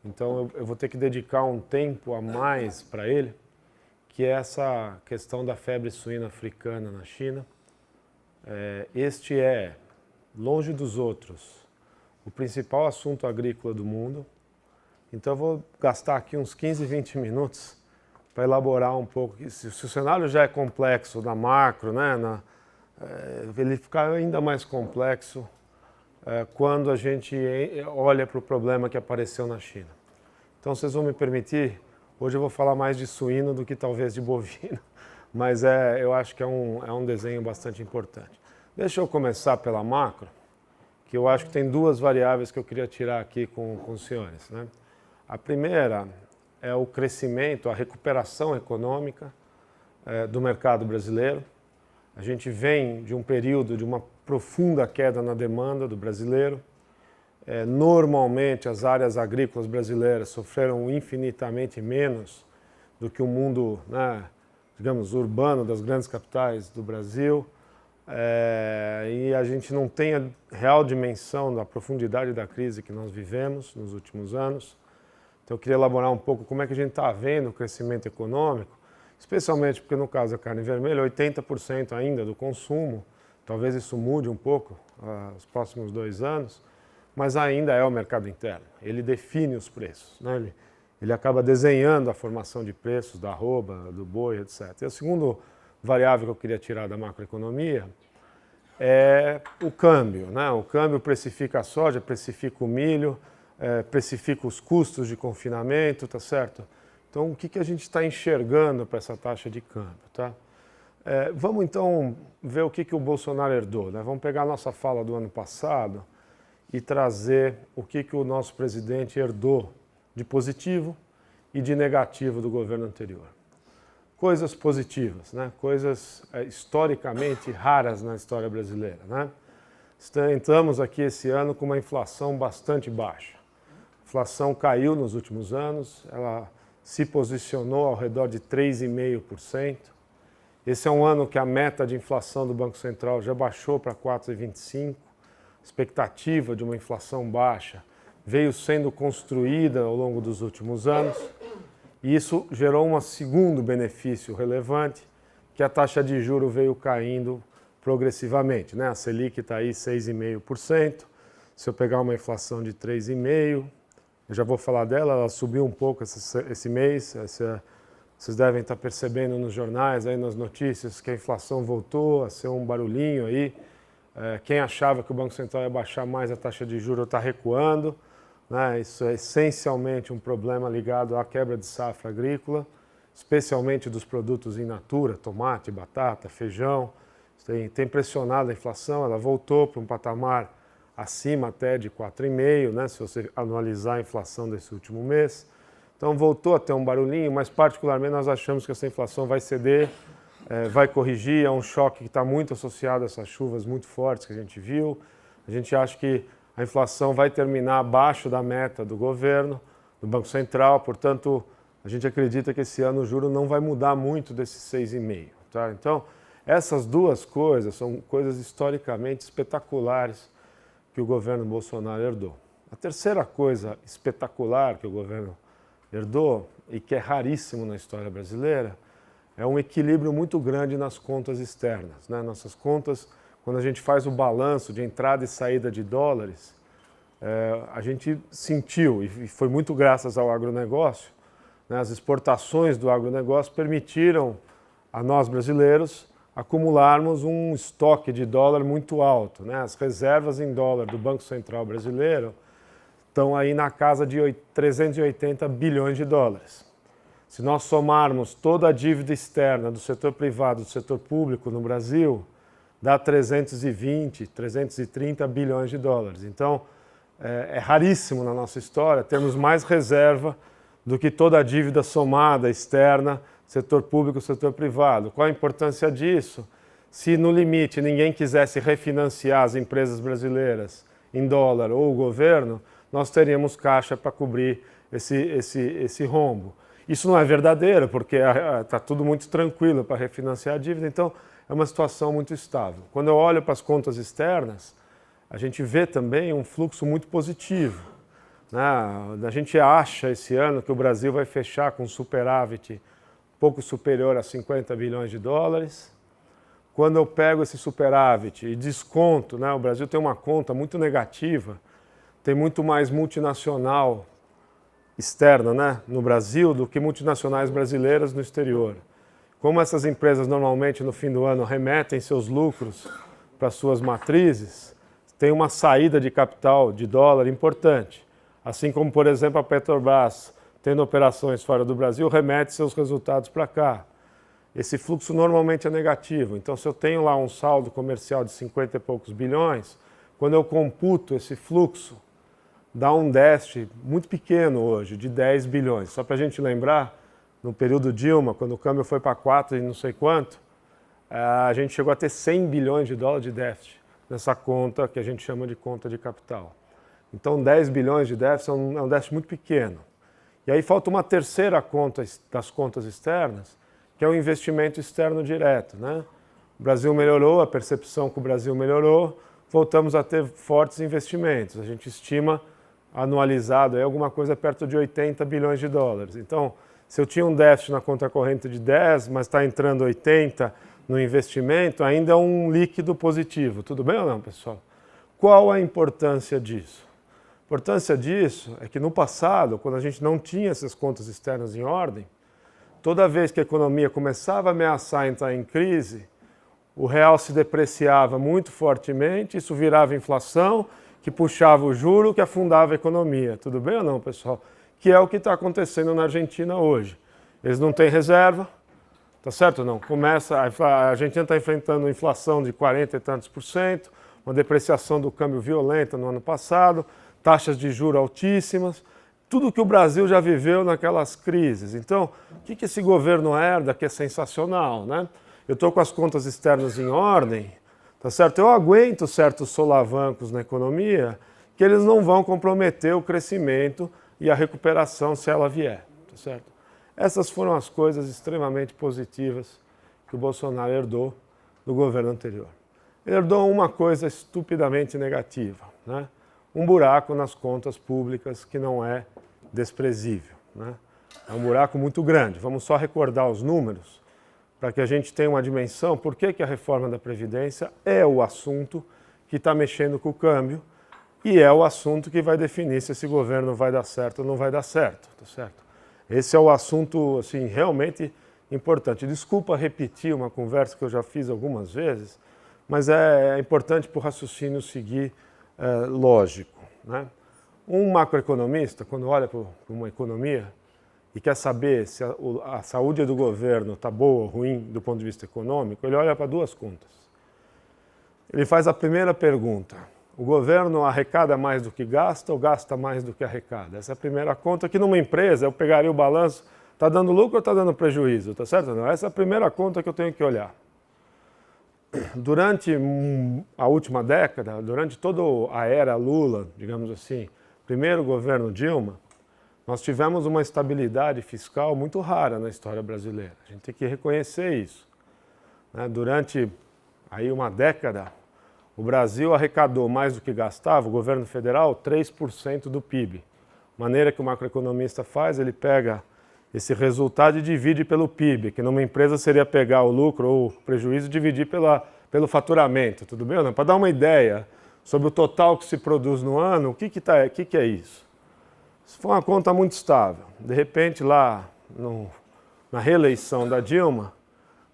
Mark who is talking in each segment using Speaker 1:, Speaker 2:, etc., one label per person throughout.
Speaker 1: Então eu vou ter que dedicar um tempo a mais para ele, que é essa questão da febre suína africana na China. Este é, longe dos outros, o principal assunto agrícola do mundo. Então eu vou gastar aqui uns 15, 20 minutos para elaborar um pouco. Se o cenário já é complexo na macro, né, ele fica ainda mais complexo quando a gente olha para o problema que apareceu na China. Então, vocês vão me permitir, hoje eu vou falar mais de suíno do que talvez de bovino, mas eu acho que é um desenho bastante importante. Deixa eu começar pela macro, que eu acho que tem duas variáveis que eu queria tirar aqui com os senhores, né? A primeira é o crescimento, a recuperação econômica do mercado brasileiro. A gente vem de um período de uma profunda queda na demanda do brasileiro. Normalmente as áreas agrícolas brasileiras sofreram infinitamente menos do que o mundo, né, digamos, urbano das grandes capitais do Brasil. E a gente não tem a real dimensão da profundidade da crise que nós vivemos nos últimos anos. Então eu queria elaborar um pouco como é que a gente está vendo o crescimento econômico, especialmente porque no caso da carne vermelha, 80% ainda do consumo, talvez isso mude um pouco nos próximos 2 anos, mas ainda é o mercado interno. Ele define os preços, né? Ele acaba desenhando a formação de preços da arroba, do boi, etc. E a segunda variável que eu queria tirar da macroeconomia é o câmbio, né? O câmbio precifica a soja, precifica o milho, precifica os custos de confinamento, tá certo? Então, o que a gente está enxergando para essa taxa de câmbio, tá? Vamos então ver o que o Bolsonaro herdou, né? Vamos pegar a nossa fala do ano passado e trazer o que o nosso presidente herdou de positivo e de negativo do governo anterior. Coisas positivas, né? Coisas historicamente raras na história brasileira, né? Entramos aqui esse ano com uma inflação bastante baixa. A inflação caiu nos últimos anos, ela se posicionou ao redor de 3,5%. Esse é um ano que a meta de inflação do Banco Central já baixou para 4,25%. A expectativa de uma inflação baixa veio sendo construída ao longo dos últimos anos. E isso gerou um segundo benefício relevante, que a taxa de juros veio caindo progressivamente, né? A Selic está aí 6,5%. Se eu pegar uma inflação de 3,5%, eu já vou falar dela, ela subiu um pouco esse mês. Vocês devem estar percebendo nos jornais, aí nas notícias, que a inflação voltou a ser um barulhinho aí. Quem achava que o Banco Central ia baixar mais a taxa de juros está recuando, né? Isso é essencialmente um problema ligado à quebra de safra agrícola, especialmente dos produtos in natura, tomate, batata, feijão. Isso tem pressionado a inflação, ela voltou para um patamar acima até de 4,5%, né? Se você anualizar a inflação desse último mês. Então voltou a ter um barulhinho, mas particularmente nós achamos que essa inflação vai ceder, vai corrigir, é um choque que está muito associado a essas chuvas muito fortes que a gente viu. A gente acha que a inflação vai terminar abaixo da meta do governo, do Banco Central, portanto, a gente acredita que esse ano o juro não vai mudar muito desses 6,5%. Tá? Então, essas duas coisas são coisas historicamente espetaculares que o governo Bolsonaro herdou. A terceira coisa espetacular que o governo herdou, e que é raríssimo na história brasileira, é um equilíbrio muito grande nas contas externas, né? Nossas contas, quando a gente faz o balanço de entrada e saída de dólares, a gente sentiu, e foi muito graças ao agronegócio, né? As exportações do agronegócio permitiram a nós brasileiros acumularmos um estoque de dólar muito alto, né? As reservas em dólar do Banco Central brasileiro estão aí na casa de 380 bilhões de dólares. Se nós somarmos toda a dívida externa do setor privado e do setor público no Brasil, dá 320, 330 bilhões de dólares. Então, é raríssimo na nossa história termos mais reserva do que toda a dívida somada externa, setor público e setor privado. Qual a importância disso? Se no limite ninguém quisesse refinanciar as empresas brasileiras em dólar ou o governo, nós teríamos caixa para cobrir esse rombo. Isso não é verdadeiro, porque está tudo muito tranquilo para refinanciar a dívida, então é uma situação muito estável. Quando eu olho para as contas externas, a gente vê também um fluxo muito positivo. né? A gente acha esse ano que o Brasil vai fechar com superávit pouco superior a 50 bilhões de dólares. Quando eu pego esse superávit e desconto, né? O Brasil tem uma conta muito negativa, tem muito mais multinacional externa, né, no Brasil do que multinacionais brasileiras no exterior. Como essas empresas normalmente no fim do ano remetem seus lucros para suas matrizes, tem uma saída de capital de dólar importante. Assim como, por exemplo, a Petrobras, tendo operações fora do Brasil, remete seus resultados para cá. Esse fluxo normalmente é negativo. Então, se eu tenho lá um saldo comercial de 50 e poucos bilhões, quando eu computo esse fluxo, dá um déficit muito pequeno hoje, de 10 bilhões. Só para a gente lembrar, no período Dilma, quando o câmbio foi para 4 e não sei quanto, a gente chegou a ter 100 bilhões de dólares de déficit nessa conta que a gente chama de conta de capital. Então 10 bilhões de déficit é um déficit muito pequeno. E aí falta uma terceira conta das contas externas, que é o investimento externo direto, né? O Brasil melhorou, a percepção que o Brasil melhorou, voltamos a ter fortes investimentos. A gente estima anualizado é alguma coisa perto de 80 bilhões de dólares. Então, se eu tinha um déficit na conta corrente de 10, mas está entrando 80 no investimento, ainda é um líquido positivo. Tudo bem ou não, pessoal? Qual a importância disso? A importância disso é que no passado, quando a gente não tinha essas contas externas em ordem, toda vez que a economia começava a ameaçar entrar em crise, o real se depreciava muito fortemente, isso virava inflação, que puxava o juro, que afundava a economia. Tudo bem ou não, pessoal? Que é o que está acontecendo na Argentina hoje. Eles não têm reserva, tá certo ou não? A Argentina está enfrentando inflação de 40 e tantos %, uma depreciação do câmbio violenta no ano passado, taxas de juros altíssimas, tudo que o Brasil já viveu naquelas crises. Então, o que esse governo herda que é sensacional, né? Eu estou com as contas externas em ordem, tá certo? Eu aguento certos solavancos na economia que eles não vão comprometer o crescimento e a recuperação se ela vier, tá certo? Essas foram as coisas extremamente positivas que o Bolsonaro herdou do governo anterior. Ele herdou uma coisa estupidamente negativa, né? Um buraco nas contas públicas que não é desprezível, né? É um buraco muito grande. Vamos só recordar os números para que a gente tenha uma dimensão por que a reforma da Previdência é o assunto que está mexendo com o câmbio e é o assunto que vai definir se esse governo vai dar certo ou não vai dar certo, tá certo? Esse é o assunto, assim, realmente importante. Desculpa repetir uma conversa que eu já fiz algumas vezes, mas é importante para o raciocínio seguir lógico, né? Um macroeconomista, quando olha para uma economia e quer saber se a saúde do governo está boa ou ruim do ponto de vista econômico, ele olha para duas contas. Ele faz a primeira pergunta: o governo arrecada mais do que gasta ou gasta mais do que arrecada? Essa é a primeira conta que numa empresa eu pegaria o balanço, está dando lucro ou está dando prejuízo, tá certo? Não, essa é a primeira conta que eu tenho que olhar. Durante a última década, durante toda a era Lula, digamos assim, primeiro governo Dilma, nós tivemos uma estabilidade fiscal muito rara na história brasileira. A gente tem que reconhecer isso, né? Durante aí uma década, o Brasil arrecadou mais do que gastava, o governo federal, 3% do PIB. Maneira que o macroeconomista faz, ele pega esse resultado e divide pelo PIB, que numa empresa seria pegar o lucro ou o prejuízo e dividir pelo faturamento, tudo bem ou não? Para dar uma ideia sobre o total que se produz no ano, o que é isso? Isso foi uma conta muito estável. De repente, lá na reeleição da Dilma,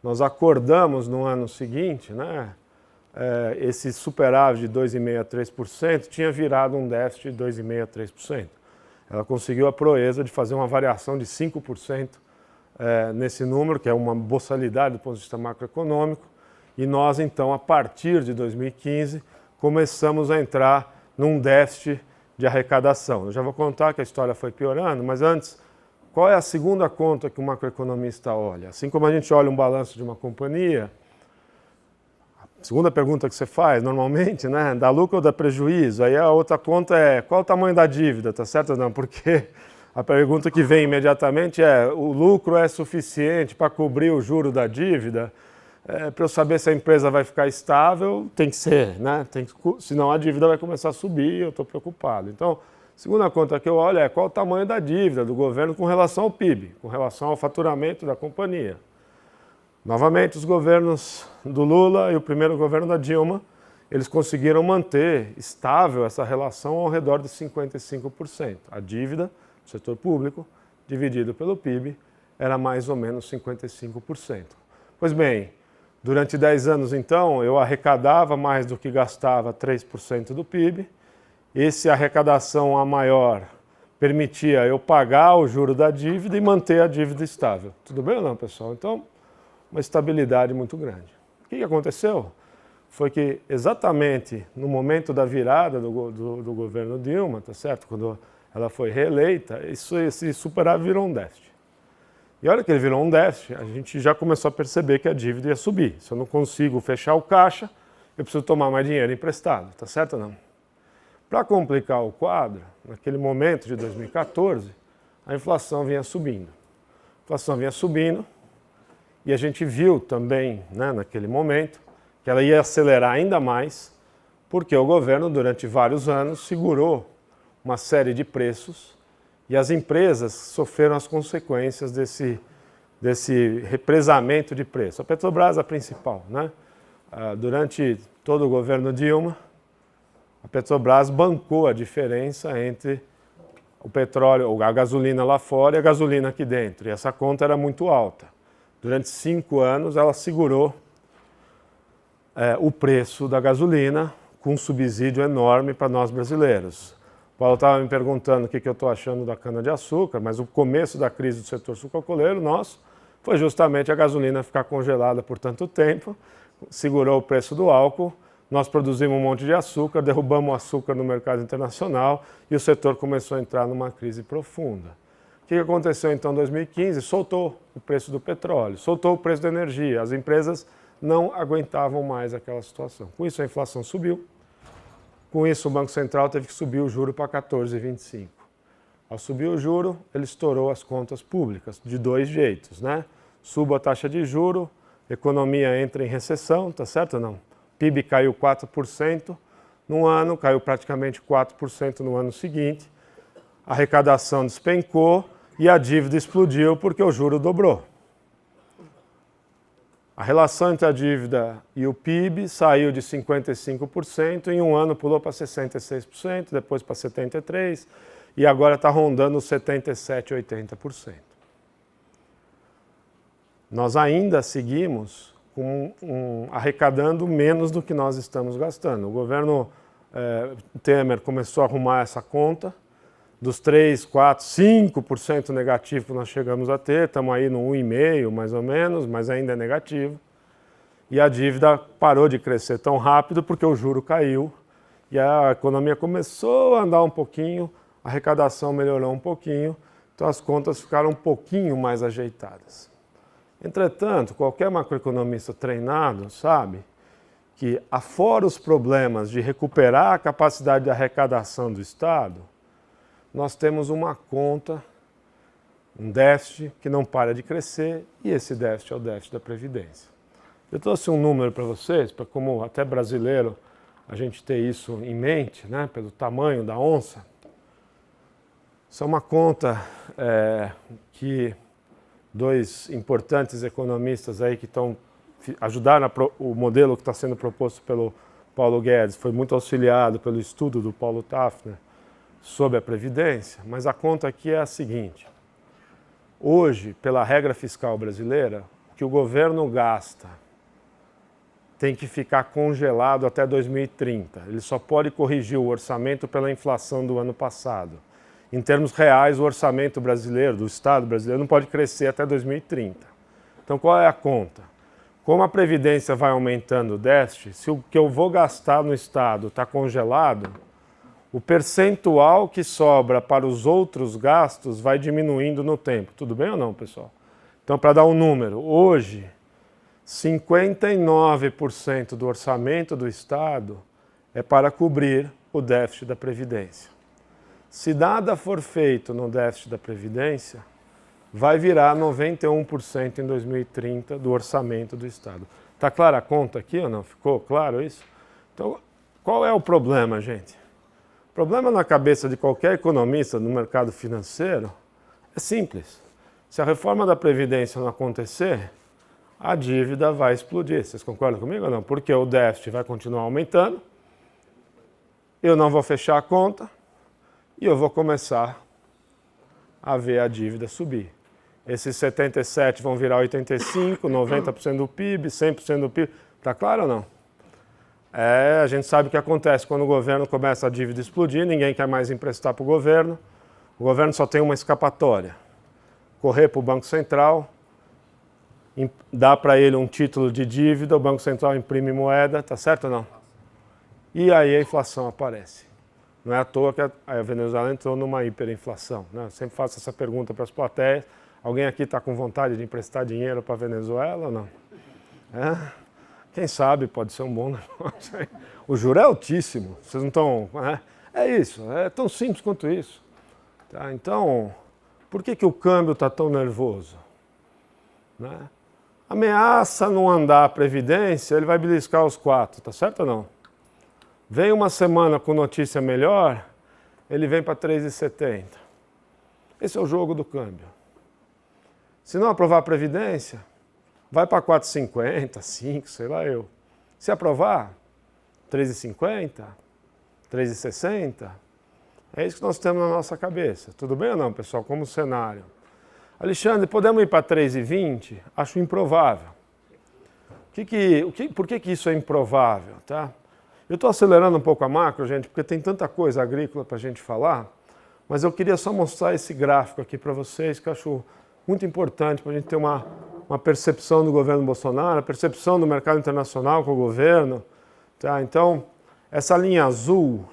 Speaker 1: nós acordamos no ano seguinte, né? Esse superávit de 2,5% a 3% tinha virado um déficit de 2,5% a 3%. Ela conseguiu a proeza de fazer uma variação de 5% nesse número, que é uma boçalidade do ponto de vista macroeconômico, e nós, então, a partir de 2015, começamos a entrar num déficit de arrecadação. Eu já vou contar que a história foi piorando, mas antes, qual é a segunda conta que o macroeconomista olha? Assim como a gente olha um balanço de uma companhia, a segunda pergunta que você faz, normalmente, né, dá lucro ou dá prejuízo? Aí a outra conta é, qual o tamanho da dívida, tá certo ou não? Porque a pergunta que vem imediatamente é, o lucro é suficiente para cobrir o juro da dívida? Para eu saber se a empresa vai ficar estável, tem que ser, né? Senão a dívida vai começar a subir e eu estou preocupado. Então, Segunda conta que eu olho é qual o tamanho da dívida do governo com relação ao PIB, com relação ao faturamento da companhia. Novamente, os governos do Lula e o primeiro governo da Dilma, eles conseguiram manter estável essa relação ao redor de 55%. A dívida do setor público, dividido pelo PIB, era mais ou menos 55%. Pois bem, durante 10 anos, então, eu arrecadava mais do que gastava 3% do PIB. Essa arrecadação a maior permitia eu pagar o juro da dívida e manter a dívida estável. Tudo bem ou não, pessoal? Então, uma estabilidade muito grande. O que aconteceu? Foi que exatamente no momento da virada do governo Dilma, tá certo? Quando ela foi reeleita, esse superávit virou um déficit. E a hora que ele virou um déficit, a gente já começou a perceber que a dívida ia subir. Se eu não consigo fechar o caixa, eu preciso tomar mais dinheiro emprestado, tá certo ou não? Para complicar o quadro, naquele momento de 2014, a inflação vinha subindo. A inflação vinha subindo e a gente viu também, né, naquele momento, que ela ia acelerar ainda mais, porque o governo, durante vários anos, segurou uma série de preços e as empresas sofreram as consequências desse represamento de preço. A Petrobras é a principal, né? Durante todo o governo Dilma, a Petrobras bancou a diferença entre o petróleo, ou a gasolina lá fora e a gasolina aqui dentro. E essa conta era muito alta. Durante 5 anos, ela segurou o preço da gasolina com um subsídio enorme para nós brasileiros. O Paulo estava me perguntando o que eu estou achando da cana-de-açúcar, mas o começo da crise do setor sucroalcooleiro nosso foi justamente a gasolina ficar congelada por tanto tempo, segurou o preço do álcool. Nós produzimos um monte de açúcar, derrubamos o açúcar no mercado internacional e o setor começou a entrar numa crise profunda. O que aconteceu então em 2015? Soltou o preço do petróleo, soltou o preço da energia. As empresas não aguentavam mais aquela situação. Com isso a inflação subiu. Com isso o Banco Central teve que subir o juro para 14,25. Ao subir o juro, ele estourou as contas públicas de 2 jeitos, né? Suba a taxa de juro, economia entra em recessão, tá certo ou não? PIB caiu 4% no ano, caiu praticamente 4% no ano seguinte. A arrecadação despencou e a dívida explodiu porque o juro dobrou. A relação entre a dívida e o PIB saiu de 55%, em um ano pulou para 66%, depois para 73% e agora está rondando os 77%, 80%. Nós ainda seguimos arrecadando menos do que nós estamos gastando. O governo Temer começou a arrumar essa conta, dos 3%, 4%, 5% negativo que nós chegamos a ter, estamos aí no 1,5% mais ou menos, mas ainda é negativo. E a dívida parou de crescer tão rápido porque o juro caiu e a economia começou a andar um pouquinho, a arrecadação melhorou um pouquinho, então as contas ficaram um pouquinho mais ajeitadas. Entretanto, qualquer macroeconomista treinado sabe que, afora os problemas de recuperar a capacidade de arrecadação do Estado, nós temos uma conta, um déficit que não para de crescer, e esse déficit é o déficit da Previdência. Eu trouxe um número para vocês, para como até brasileiro a gente ter isso em mente, né, pelo tamanho da onça. Isso é uma conta que 2 importantes economistas aí que ajudaram o modelo que está sendo proposto pelo Paulo Guedes, foi muito auxiliado pelo estudo do Paulo Tafner sobre a Previdência, mas a conta aqui é a seguinte. Hoje, pela regra fiscal brasileira, o que o governo gasta tem que ficar congelado até 2030. Ele só pode corrigir o orçamento pela inflação do ano passado. Em termos reais, o orçamento brasileiro, do Estado brasileiro, não pode crescer até 2030. Então, qual é a conta? Como a Previdência vai aumentando o déficit, se o que eu vou gastar no Estado está congelado, o percentual que sobra para os outros gastos vai diminuindo no tempo. Tudo bem ou não, pessoal? Então, para dar um número, hoje, 59% do orçamento do Estado é para cobrir o déficit da Previdência. Se nada for feito no déficit da Previdência, vai virar 91% em 2030 do orçamento do Estado. Está clara a conta aqui ou não? Ficou claro isso? Então, qual é o problema, gente? problema na cabeça de qualquer economista no mercado financeiro é simples. Se a reforma da Previdência não acontecer, a dívida vai explodir. Vocês concordam comigo ou não? Porque o déficit vai continuar aumentando, eu não vou fechar a conta e eu vou começar a ver a dívida subir. Esses 77 vão virar 85, 90% do PIB, 100% do PIB. Está claro ou não? A gente sabe o que acontece quando o governo começa a dívida explodir, ninguém quer mais emprestar para o governo só tem uma escapatória. Correr para o Banco Central, dá para ele um título de dívida, o Banco Central imprime moeda, tá certo ou não? E aí a inflação aparece. Não é à toa que a Venezuela entrou numa hiperinflação, né? Eu sempre faço essa pergunta para as plateias. Alguém aqui está com vontade de emprestar dinheiro para a Venezuela ou não? Quem sabe pode ser um bom negócio. O juro é altíssimo, vocês não estão... É isso, é tão simples quanto isso. Tá? Então, por que o câmbio está tão nervoso? Né? Ameaça não andar a Previdência, ele vai beliscar os 4, tá certo ou não? Vem uma semana com notícia melhor, ele vem para 3,70. Esse é o jogo do câmbio. Se não aprovar a Previdência, vai para 4,50, 5, sei lá eu. Se aprovar, 3,50, 3,60. É isso que nós temos na nossa cabeça. Tudo bem ou não, pessoal? Como cenário. Alexandre, podemos ir para 3,20? Acho improvável. Por que isso é improvável? Tá? Eu estou acelerando um pouco a macro, gente, porque tem tanta coisa agrícola para a gente falar, mas eu queria só mostrar esse gráfico aqui para vocês, que eu acho muito importante para a gente ter uma percepção do governo Bolsonaro, a percepção do mercado internacional com o governo. Tá? Então, essa linha azul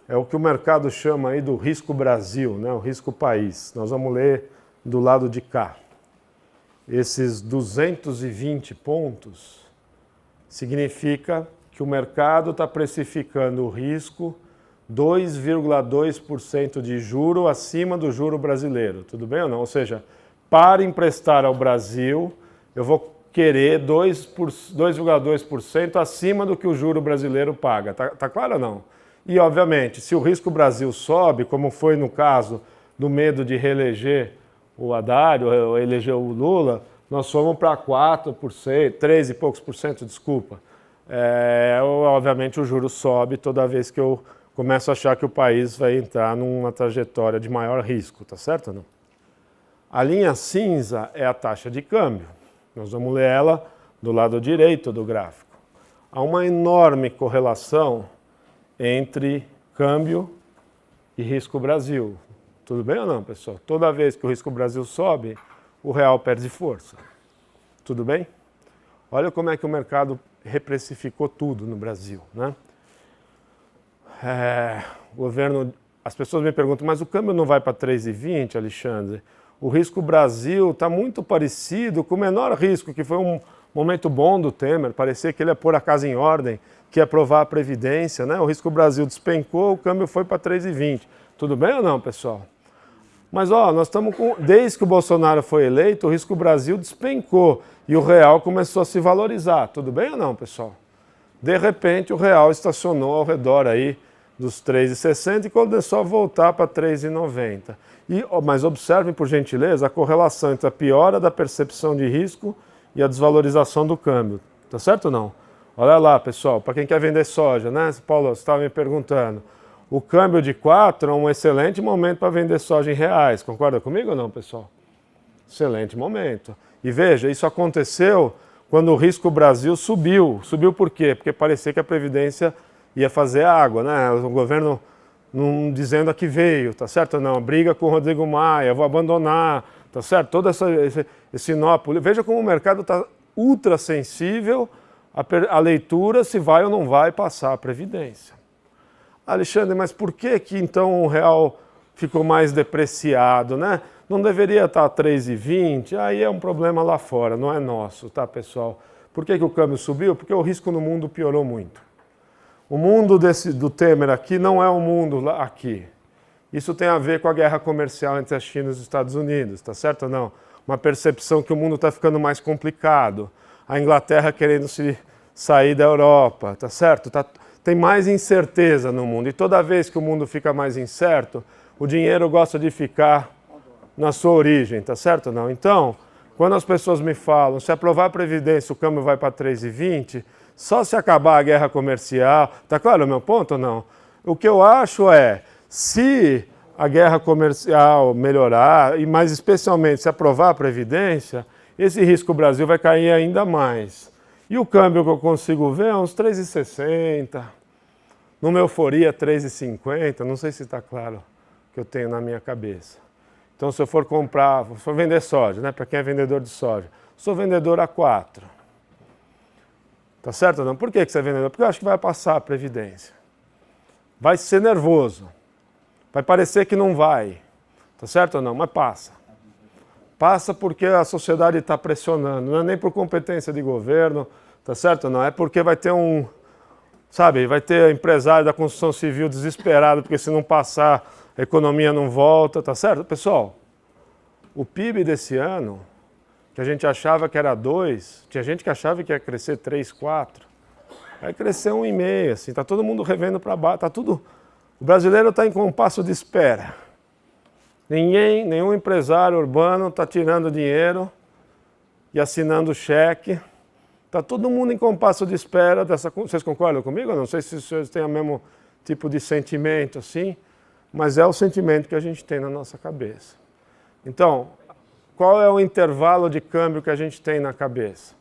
Speaker 1: é o que o mercado chama aí do risco Brasil, né? O risco país. Nós vamos ler do lado de cá. Esses 220 pontos significa que o mercado está precificando o risco 2,2% de juro acima do juro brasileiro. Tudo bem ou não? Ou seja, para emprestar ao Brasil, eu vou querer 2,2% acima do que o juro brasileiro paga. Tá claro ou não? E, obviamente, se o risco Brasil sobe, como foi no caso do medo de reeleger o Haddad, ou eleger o Lula, nós fomos para 4%, 3 e poucos por cento, desculpa. Obviamente o juro sobe toda vez que eu começo a achar que o país vai entrar numa trajetória de maior risco, tá certo ou não? A linha cinza é a taxa de câmbio. Nós vamos ler ela do lado direito do gráfico. Há uma enorme correlação entre câmbio e risco Brasil. Tudo bem ou não, pessoal? Toda vez que o risco Brasil sobe, o real perde força. Tudo bem? Olha como é que o mercado reprecificou tudo no Brasil, né? O governo, as pessoas me perguntam, mas o câmbio não vai para 3,20, Alexandre? O risco Brasil está muito parecido com o menor risco, que foi um momento bom do Temer, parecia que ele ia pôr a casa em ordem, que ia aprovar a Previdência, né? O risco Brasil despencou, o câmbio foi para 3,20. Tudo bem ou não, pessoal? Mas, nós estamos desde que o Bolsonaro foi eleito, o risco Brasil despencou e o real começou a se valorizar. Tudo bem ou não, pessoal? De repente, o real estacionou ao redor aí dos 3,60 e começou a voltar para 3,90. Mas observem, por gentileza, a correlação entre a piora da percepção de risco e a desvalorização do câmbio. Tá certo ou não? Olha lá, pessoal, para quem quer vender soja, né? Paulo, você estava me perguntando. O câmbio de 4 é um excelente momento para vender soja em reais. Concorda comigo ou não, pessoal? Excelente momento. E veja, isso aconteceu quando o risco Brasil subiu. Subiu por quê? Porque parecia que a Previdência ia fazer água, né? O governo não dizendo a que veio, tá certo ou não? Briga com o Rodrigo Maia, vou abandonar, tá certo? Todo esse nó político. Veja como o mercado está ultra sensível à leitura se vai ou não vai passar a Previdência. Alexandre, mas por que então o real ficou mais depreciado, né? Não deveria estar 3,20? Aí é um problema lá fora, não é nosso, tá, pessoal? Por que o câmbio subiu? Porque o risco no mundo piorou muito. O mundo do Temer aqui não é o mundo lá aqui. Isso tem a ver com a guerra comercial entre a China e os Estados Unidos, tá certo ou não? Uma percepção que o mundo está ficando mais complicado. A Inglaterra querendo se sair da Europa, tá certo? tem mais incerteza no mundo. E toda vez que o mundo fica mais incerto, o dinheiro gosta de ficar na sua origem, tá certo ou não? Então, quando as pessoas me falam, se aprovar a Previdência, o câmbio vai para 3,20, só se acabar a guerra comercial, tá claro o meu ponto ou não? O que eu acho é, se a guerra comercial melhorar, e mais especialmente se aprovar a Previdência, esse risco o Brasil vai cair ainda mais. E o câmbio que eu consigo ver é uns 3,60, numa euforia 3,50, não sei se está claro o que eu tenho na minha cabeça. Então, se eu for comprar, se for vender soja, né, para quem é vendedor de soja, sou vendedor a 4. Tá certo ou não? Por que você é vendedor? Porque eu acho que vai passar a Previdência. Vai ser nervoso. Vai parecer que não vai. Tá certo ou não? Mas passa. Passa porque a sociedade está pressionando. Não é nem por competência de governo, tá certo ou não? É porque vai ter vai ter empresário da construção civil desesperado, porque se não passar, a economia não volta, tá certo? Pessoal, o PIB desse ano, que a gente achava que era 2, tinha gente que achava que ia crescer 3, 4, vai crescer 1,5, assim, tá todo mundo revendo para baixo, tá tudo... O brasileiro está em compasso de espera. Nenhum empresário urbano está tirando dinheiro e assinando cheque. Está todo mundo em compasso de espera dessa... Vocês concordam comigo? Eu não sei se vocês têm o mesmo tipo de sentimento, assim, mas é o sentimento que a gente tem na nossa cabeça. Então, qual é o intervalo de câmbio que a gente tem na cabeça?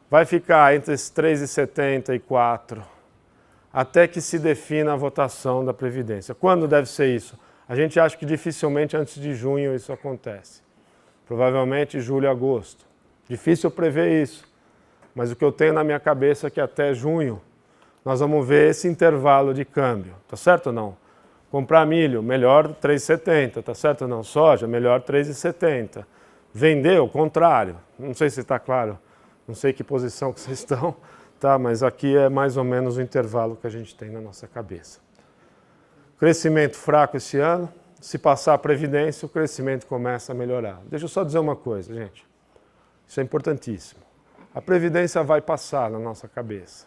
Speaker 1: Vai ficar entre 3,70 e 4, até que se defina a votação da Previdência. Quando deve ser isso? A gente acha que dificilmente antes de junho isso acontece. Provavelmente julho, agosto. Difícil prever isso. Mas o que eu tenho na minha cabeça é que até junho nós vamos ver esse intervalo de câmbio. Tá certo ou não? Comprar milho, melhor 3,70. Tá certo ou não? Soja, melhor 3,70. Vender, o contrário. Não sei se está claro. Não sei que posição que vocês estão. Tá, mas aqui é mais ou menos o intervalo que a gente tem na nossa cabeça. Crescimento fraco esse ano. Se passar a Previdência, o crescimento começa a melhorar. Deixa eu só dizer uma coisa, gente. Isso é importantíssimo. A Previdência vai passar na nossa cabeça.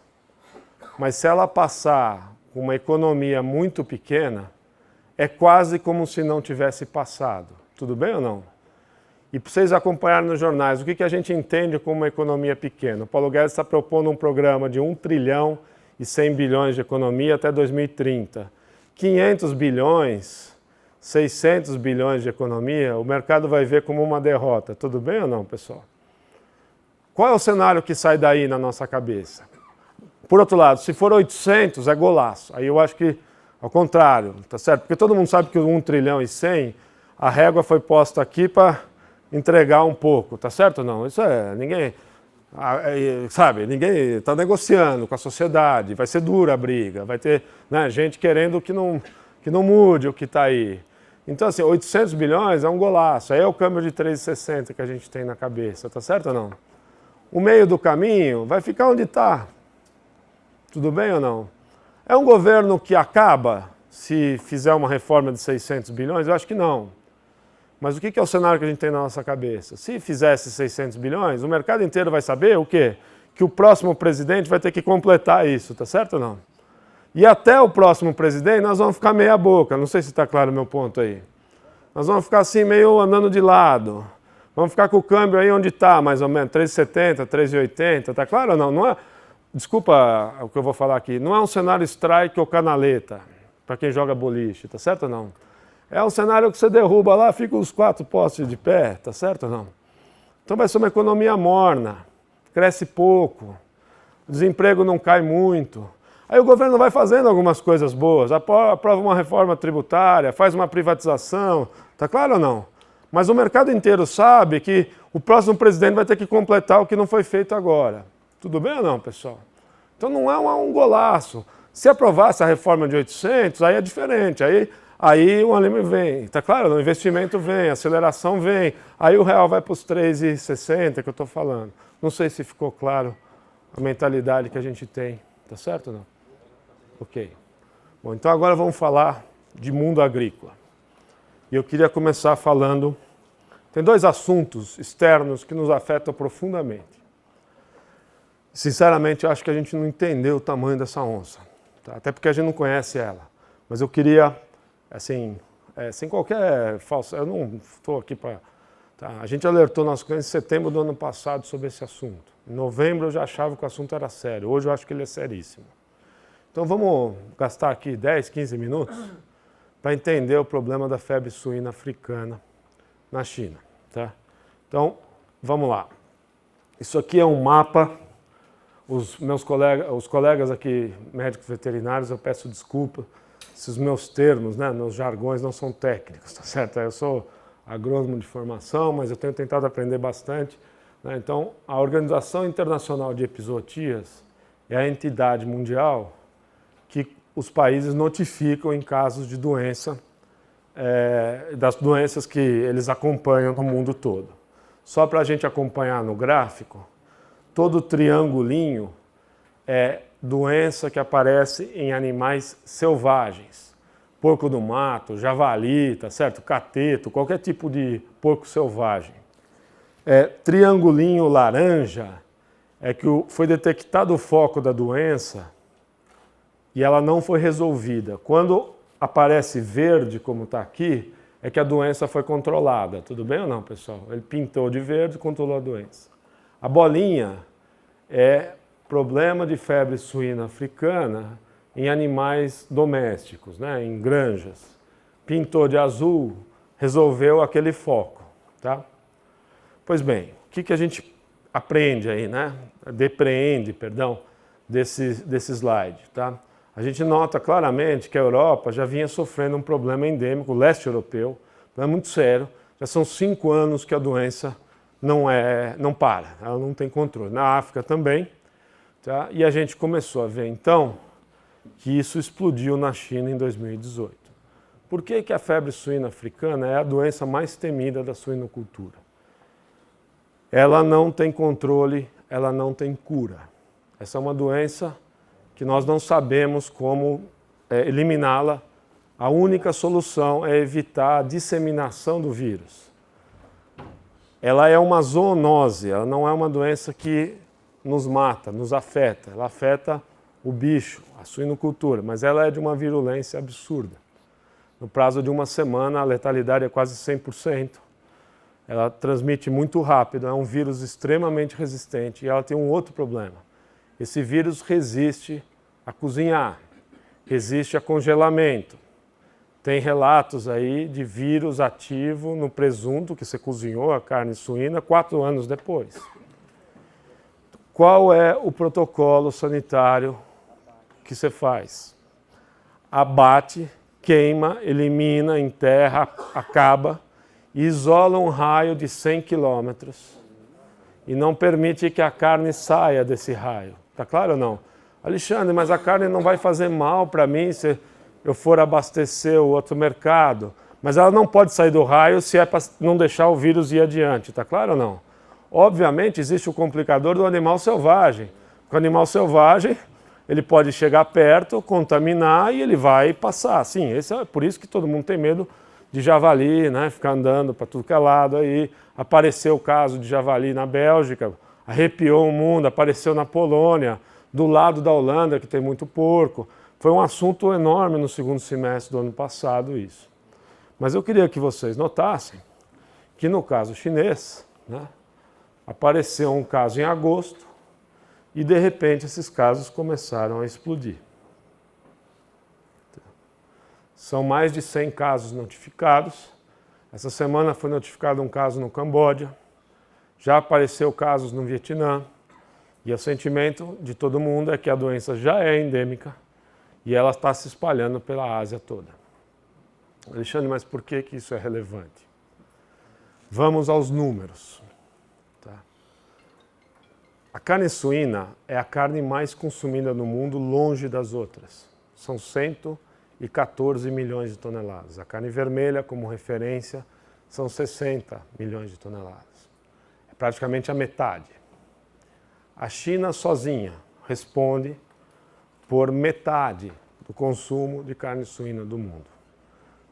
Speaker 1: Mas se ela passar com uma economia muito pequena, é quase como se não tivesse passado. Tudo bem ou não? E para vocês acompanharem nos jornais, o que a gente entende como uma economia pequena? O Paulo Guedes está propondo um programa de 1 trilhão e 100 bilhões de economia até 2030. 500 bilhões, 600 bilhões de economia, o mercado vai ver como uma derrota. Tudo bem ou não, pessoal? Qual é o cenário que sai daí na nossa cabeça? Por outro lado, se for 800, é golaço. Aí eu acho que, ao contrário, tá certo? Porque todo mundo sabe que o 1 trilhão e 100, a régua foi posta aqui para entregar um pouco, tá certo ou não? Isso ninguém está negociando com a sociedade, vai ser dura a briga, vai ter, né, gente querendo que não mude o que está aí. Então, assim, 800 bilhões é um golaço, aí é o câmbio de 3,60 que a gente tem na cabeça, tá certo ou não? O meio do caminho vai ficar onde está. Tudo bem ou não? É um governo que acaba se fizer uma reforma de 600 bilhões? Eu acho que não. Mas o que é o cenário que a gente tem na nossa cabeça? Se fizesse 600 bilhões, o mercado inteiro vai saber o quê? Que o próximo presidente vai ter que completar isso, tá certo ou não? E até o próximo presidente nós vamos ficar meia boca, não sei se está claro o meu ponto aí. Nós vamos ficar assim meio andando de lado. Vamos ficar com o câmbio aí onde está, mais ou menos, 3,70, 3,80, tá claro ou não? Não é, desculpa o que eu vou falar aqui, não é um cenário strike ou canaleta, para quem joga boliche, tá certo ou não? É um cenário que você derruba lá, fica os 4 postes de pé, tá certo ou não? Então vai ser uma economia morna, cresce pouco, o desemprego não cai muito. Aí o governo vai fazendo algumas coisas boas, aprova uma reforma tributária, faz uma privatização, tá claro ou não? Mas o mercado inteiro sabe que o próximo presidente vai ter que completar o que não foi feito agora. Tudo bem ou não, pessoal? Então não é um golaço. Se aprovasse a reforma de 800, aí é diferente, aí o ânimo vem, tá claro? O investimento vem, a aceleração vem, aí o real vai para os 3,60 que eu estou falando. Não sei se ficou claro a mentalidade que a gente tem, tá certo ou não? Ok. Bom, então agora vamos falar de mundo agrícola. E eu queria começar falando, tem 2 assuntos externos que nos afetam profundamente. Sinceramente, eu acho que a gente não entendeu o tamanho dessa onça, tá? Até porque a gente não conhece ela. Mas eu queria, assim, sem qualquer falso, eu não estou aqui para... Tá? A gente alertou nossos clientes em setembro do ano passado sobre esse assunto. Em novembro eu já achava que o assunto era sério, hoje eu acho que ele é seríssimo. Então vamos gastar aqui 10, 15 minutos para entender o problema da febre suína africana na China. Tá? Então, vamos lá. Isso aqui é um mapa. Os colegas aqui, médicos veterinários, eu peço desculpa se os meus termos, né, meus jargões não são técnicos, tá certo? Eu sou agrônomo de formação, mas eu tenho tentado aprender bastante. Né? Então, a Organização Internacional de Epizootias é a entidade mundial que os países notificam em casos de doença, das doenças que eles acompanham no mundo todo. Só para a gente acompanhar no gráfico, todo triangulinho é doença que aparece em animais selvagens. Porco do mato, javali, tá certo? Cateto, qualquer tipo de porco selvagem. Triangulinho laranja é que foi detectado o foco da doença e ela não foi resolvida. Quando aparece verde, como está aqui, é que a doença foi controlada. Tudo bem ou não, pessoal? Ele pintou de verde e controlou a doença. A bolinha é problema de febre suína africana em animais domésticos, né, em granjas. Pintou de azul, resolveu aquele foco. Tá? Pois bem, o que a gente aprende aí, né? Depreende, perdão, desse slide. Tá? A gente nota claramente que a Europa já vinha sofrendo um problema endêmico, o leste europeu, é muito sério. Já são 5 anos que a doença não para, ela não tem controle. Na África também. Tá? E a gente começou a ver, então, que isso explodiu na China em 2018. Por que a febre suína africana é a doença mais temida da suinocultura? Ela não tem controle, ela não tem cura. Essa é uma doença que nós não sabemos como eliminá-la. A única solução é evitar a disseminação do vírus. Ela é uma zoonose, ela não é uma doença que nos mata, nos afeta. Ela afeta o bicho, a suinocultura, mas ela é de uma virulência absurda. No prazo de uma semana, a letalidade é quase 100%. Ela transmite muito rápido, é um vírus extremamente resistente e ela tem um outro problema. Esse vírus resiste a cozinhar, resiste a congelamento. Tem relatos aí de vírus ativo no presunto que você cozinhou, a carne suína, 4 anos depois. Qual é o protocolo sanitário que você faz? Abate, queima, elimina, enterra, acaba e isola um raio de 100 quilômetros e não permite que a carne saia desse raio. Tá claro ou não? Alexandre, mas a carne não vai fazer mal para mim se eu for abastecer o outro mercado. Mas ela não pode sair do raio se é para não deixar o vírus ir adiante. Tá claro ou não? Obviamente existe o complicador do animal selvagem. O animal selvagem, ele pode chegar perto, contaminar e ele vai passar. Sim, é por isso que todo mundo tem medo de javali, né? Ficar andando para tudo que é lado aí. Apareceu o caso de javali na Bélgica, arrepiou o mundo, apareceu na Polônia, do lado da Holanda, que tem muito porco. Foi um assunto enorme no segundo semestre do ano passado isso. Mas eu queria que vocês notassem que no caso chinês, né, apareceu um caso em agosto e de repente esses casos começaram a explodir. São mais de 100 casos notificados. Essa semana foi notificado um caso no Camboja. Já apareceu casos no Vietnã. E o sentimento de todo mundo é que a doença já é endêmica e ela está se espalhando pela Ásia toda. Alexandre, mas por que isso é relevante? Vamos aos números. Tá? A carne suína é a carne mais consumida no mundo, longe das outras. São 114 milhões de toneladas. A carne vermelha, como referência, são 60 milhões de toneladas. É praticamente a metade. A China sozinha responde por metade do consumo de carne suína do mundo.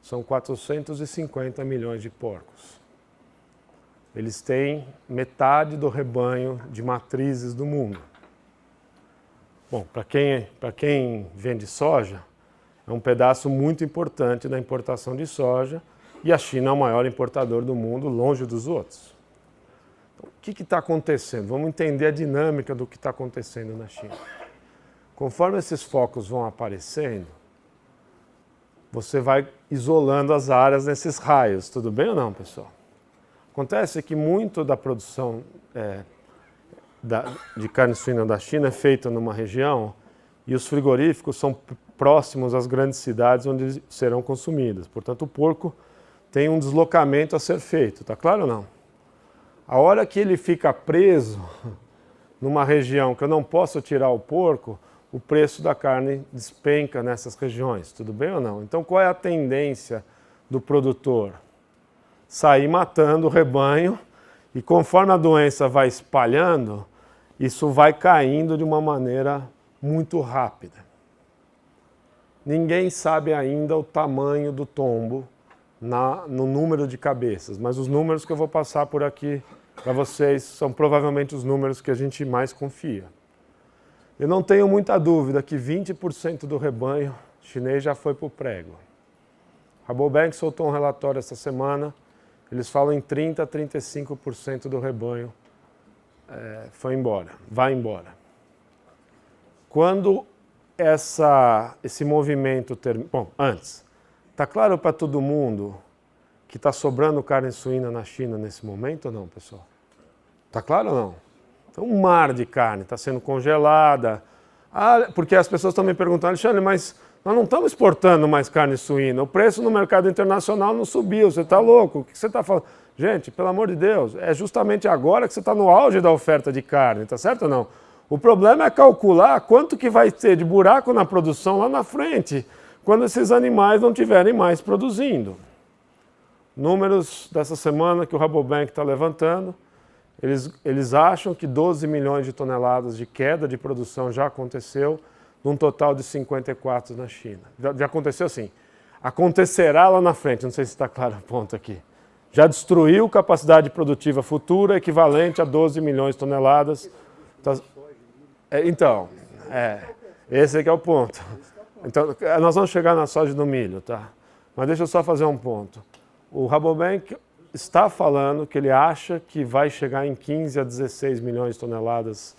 Speaker 1: São 450 milhões de porcos. Eles têm metade do rebanho de matrizes do mundo. bom, para quem vende soja, é um pedaço muito importante da importação de soja e a China é o maior importador do mundo, longe dos outros. Então, o que está acontecendo? Vamos entender a dinâmica do que está acontecendo na China. Conforme esses focos vão aparecendo, você vai isolando as áreas nesses raios. Tudo bem ou não, pessoal? Acontece que muito da produção de carne suína da China é feita numa região e os frigoríficos são próximos às grandes cidades onde serão consumidas. Portanto, o porco tem um deslocamento a ser feito. Tá claro ou não? A hora que ele fica preso numa região que eu não posso tirar o porco, o preço da carne despenca nessas regiões. Tudo bem ou não? Então, qual é a tendência do produtor? Sair matando o rebanho e conforme a doença vai espalhando, isso vai caindo de uma maneira muito rápida. Ninguém sabe ainda o tamanho do tombo no número de cabeças, mas os números que eu vou passar por aqui para vocês são provavelmente os números que a gente mais confia. Eu não tenho muita dúvida que 20% do rebanho chinês já foi para o prego. A Rabobank soltou um relatório essa semana, eles falam em 30% a 35% do rebanho vai embora. Quando esse movimento termina... Bom, antes, está claro para todo mundo que está sobrando carne suína na China nesse momento ou não, pessoal? Está claro ou não? Então, um mar de carne está sendo congelada. Porque as pessoas estão me perguntando, Alexandre, mas nós não estamos exportando mais carne suína. O preço no mercado internacional não subiu. Você está louco? O que você está falando? Gente, pelo amor de Deus, é justamente agora que você está no auge da oferta de carne, tá certo ou não? O problema é calcular quanto que vai ter de buraco na produção lá na frente, quando esses animais não estiverem mais produzindo. Números dessa semana que o Rabobank está levantando, eles acham que 12 milhões de toneladas de queda de produção já aconteceu, num total de 54 na China. Já aconteceu assim. Acontecerá lá na frente, não sei se está claro o ponto aqui. Já destruiu capacidade produtiva futura equivalente a 12 milhões de toneladas. Esse aqui é o ponto. Então, nós vamos chegar na soja e no milho, tá? Mas deixa eu só fazer um ponto. O Rabobank está falando que ele acha que vai chegar em 15 a 16 milhões de toneladas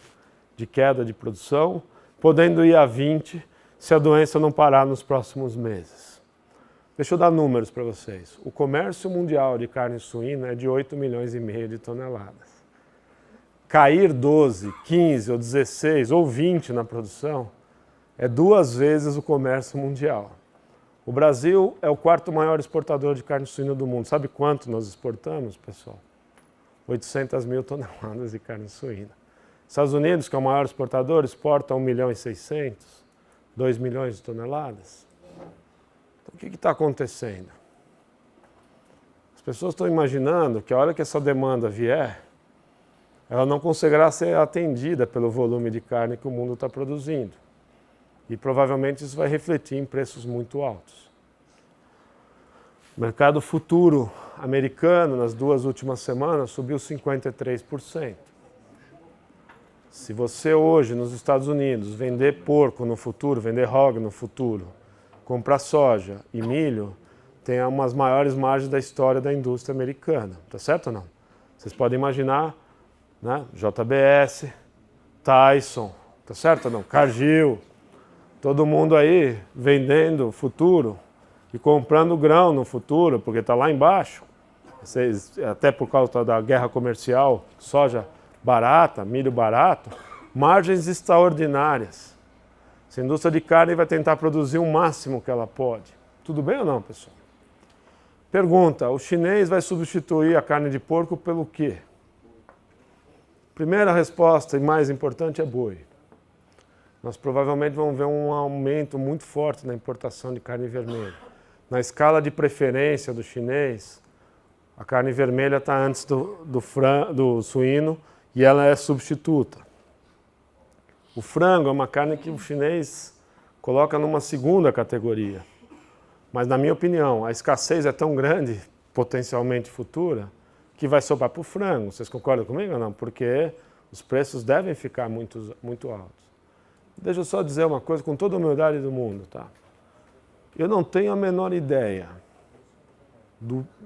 Speaker 1: de queda de produção, podendo ir a 20 se a doença não parar nos próximos meses. Deixa eu dar números para vocês. O comércio mundial de carne suína é de 8 milhões e meio de toneladas. Cair 12, 15 ou 16 ou 20 na produção é 2 vezes o comércio mundial. O Brasil é o 4º maior exportador de carne suína do mundo. Sabe quanto nós exportamos, pessoal? 800 mil toneladas de carne suína. Estados Unidos, que é o maior exportador, exporta 1 milhão e 600, 2 milhões de toneladas. Então, o que está acontecendo? As pessoas estão imaginando que a hora que essa demanda vier, ela não conseguirá ser atendida pelo volume de carne que o mundo está produzindo. E provavelmente isso vai refletir em preços muito altos. O mercado futuro americano, nas 2 últimas semanas, subiu 53%. Se você hoje, nos Estados Unidos, vender porco no futuro, vender hog no futuro, comprar soja e milho, tem umas maiores margens da história da indústria americana. Tá certo ou não? Vocês podem imaginar, né? JBS, Tyson, tá certo ou não? Cargill, todo mundo aí vendendo futuro e comprando grão no futuro, porque está lá embaixo. Até por causa da guerra comercial, soja barata, milho barato, margens extraordinárias. Essa indústria de carne vai tentar produzir o máximo que ela pode. Tudo bem ou não, pessoal? Pergunta, o chinês vai substituir a carne de porco pelo quê? Primeira resposta e mais importante é boi. Nós provavelmente vamos ver um aumento muito forte na importação de carne vermelha. Na escala de preferência do chinês, a carne vermelha está antes do suíno e ela é substituta. O frango é uma carne que o chinês coloca numa segunda categoria. Mas, na minha opinião, a escassez é tão grande, potencialmente futura, que vai sobrar para o frango. Vocês concordam comigo ou não? Porque os preços devem ficar muito altos. Deixa eu só dizer uma coisa com toda a humildade do mundo, tá? Eu não tenho a menor ideia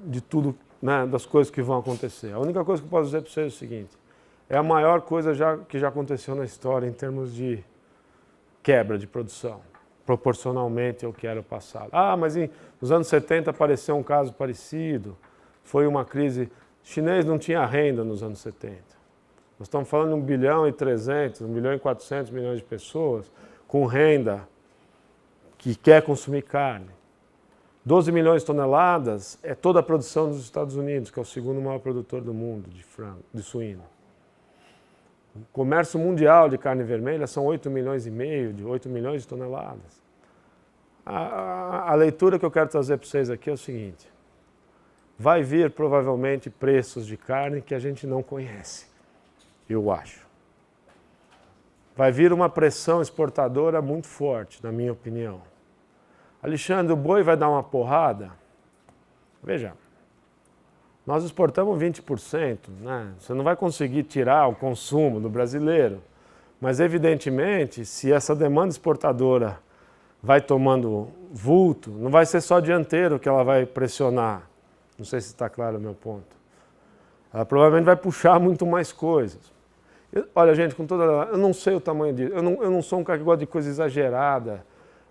Speaker 1: de tudo, né, das coisas que vão acontecer. A única coisa que eu posso dizer para vocês é o seguinte: é a maior coisa que já aconteceu na história em termos de quebra de produção, proporcionalmente ao que era o passado. Ah, mas nos anos 70 apareceu um caso parecido, foi uma crise. O chinês não tinha renda nos anos 70. Nós estamos falando de 1 bilhão e 300, 1 bilhão e 400 milhões de pessoas com renda que quer consumir carne. 12 milhões de toneladas é toda a produção dos Estados Unidos, que é o segundo maior produtor do mundo de frango, de suíno. O comércio mundial de carne vermelha são 8 milhões e meio, de 8 milhões de toneladas. A leitura que eu quero trazer para vocês aqui é o seguinte: vai vir provavelmente preços de carne que a gente não conhece, eu acho. Vai vir uma pressão exportadora muito forte, na minha opinião. Alexandre, o boi vai dar uma porrada? Veja, nós exportamos 20%, né? Você não vai conseguir tirar o consumo do brasileiro, mas evidentemente, se essa demanda exportadora vai tomando vulto, não vai ser só dianteiro que ela vai pressionar. Não sei se está claro o meu ponto. Ela provavelmente vai puxar muito mais coisas. Olha, gente, eu não sei o tamanho disso, eu não sou um cara que gosta de coisa exagerada,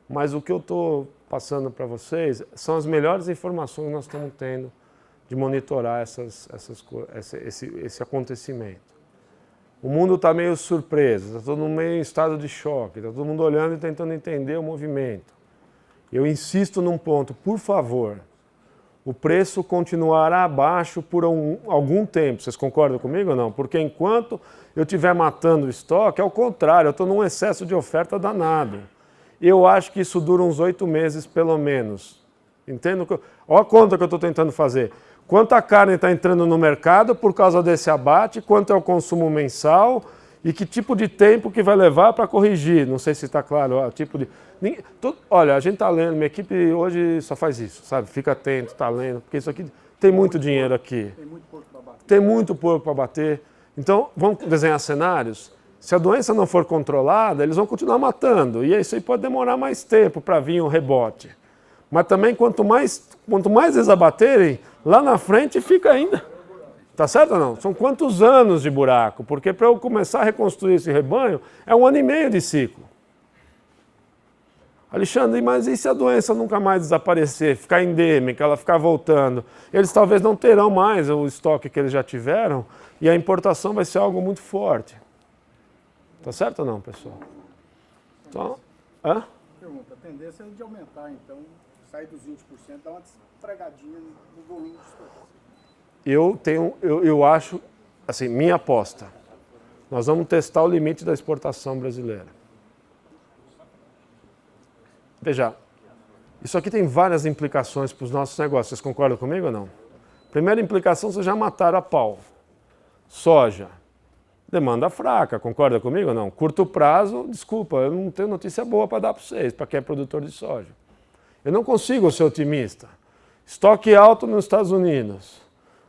Speaker 1: mas o que eu estou passando para vocês são as melhores informações que nós estamos tendo de monitorar esse acontecimento. O mundo está meio surpreso, está todo mundo meio em estado de choque, está todo mundo olhando e tentando entender o movimento. Eu insisto num ponto, por favor, o preço continuará abaixo por algum tempo. Vocês concordam comigo ou não? Porque enquanto eu estiver matando o estoque, é o contrário, eu estou num excesso de oferta danado. Eu acho que isso dura uns 8 meses, pelo menos. Entendo? Olha a conta que eu estou tentando fazer. Quanta carne está entrando no mercado por causa desse abate, quanto é o consumo mensal e que tipo de tempo que vai levar para corrigir. Não sei se está claro. Ó, tipo de... Olha, a gente está lendo, minha equipe hoje só faz isso, sabe? Fica atento, está lendo, porque isso aqui tem muito dinheiro aqui. Tem muito porco para bater. Tem muito porco para bater. Então, vamos desenhar cenários. Se a doença não for controlada, eles vão continuar matando. E isso aí pode demorar mais tempo para vir um rebote. Mas também, quanto mais eles abaterem, lá na frente fica ainda. Tá certo ou não? São quantos anos de buraco? Porque para eu começar a reconstruir esse rebanho, é 1 ano e meio de ciclo. Alexandre, mas e se a doença nunca mais desaparecer, ficar endêmica, ela ficar voltando? Eles talvez não terão mais o estoque que eles já tiveram e a importação vai ser algo muito forte. Tá certo ou não, pessoal? Então,
Speaker 2: Pergunta, a tendência é de aumentar, então, sair dos 20%, dar uma fregadinha no volume de exportação.
Speaker 1: Eu acho, assim, minha aposta, nós vamos testar o limite da exportação brasileira. Veja, isso aqui tem várias implicações para os nossos negócios, vocês concordam comigo ou não? Primeira implicação, vocês já mataram a pau. Soja. Demanda fraca, concorda comigo ou não? Curto prazo, desculpa, eu não tenho notícia boa para dar para vocês, para quem é produtor de soja. Eu não consigo ser otimista. Estoque alto nos Estados Unidos.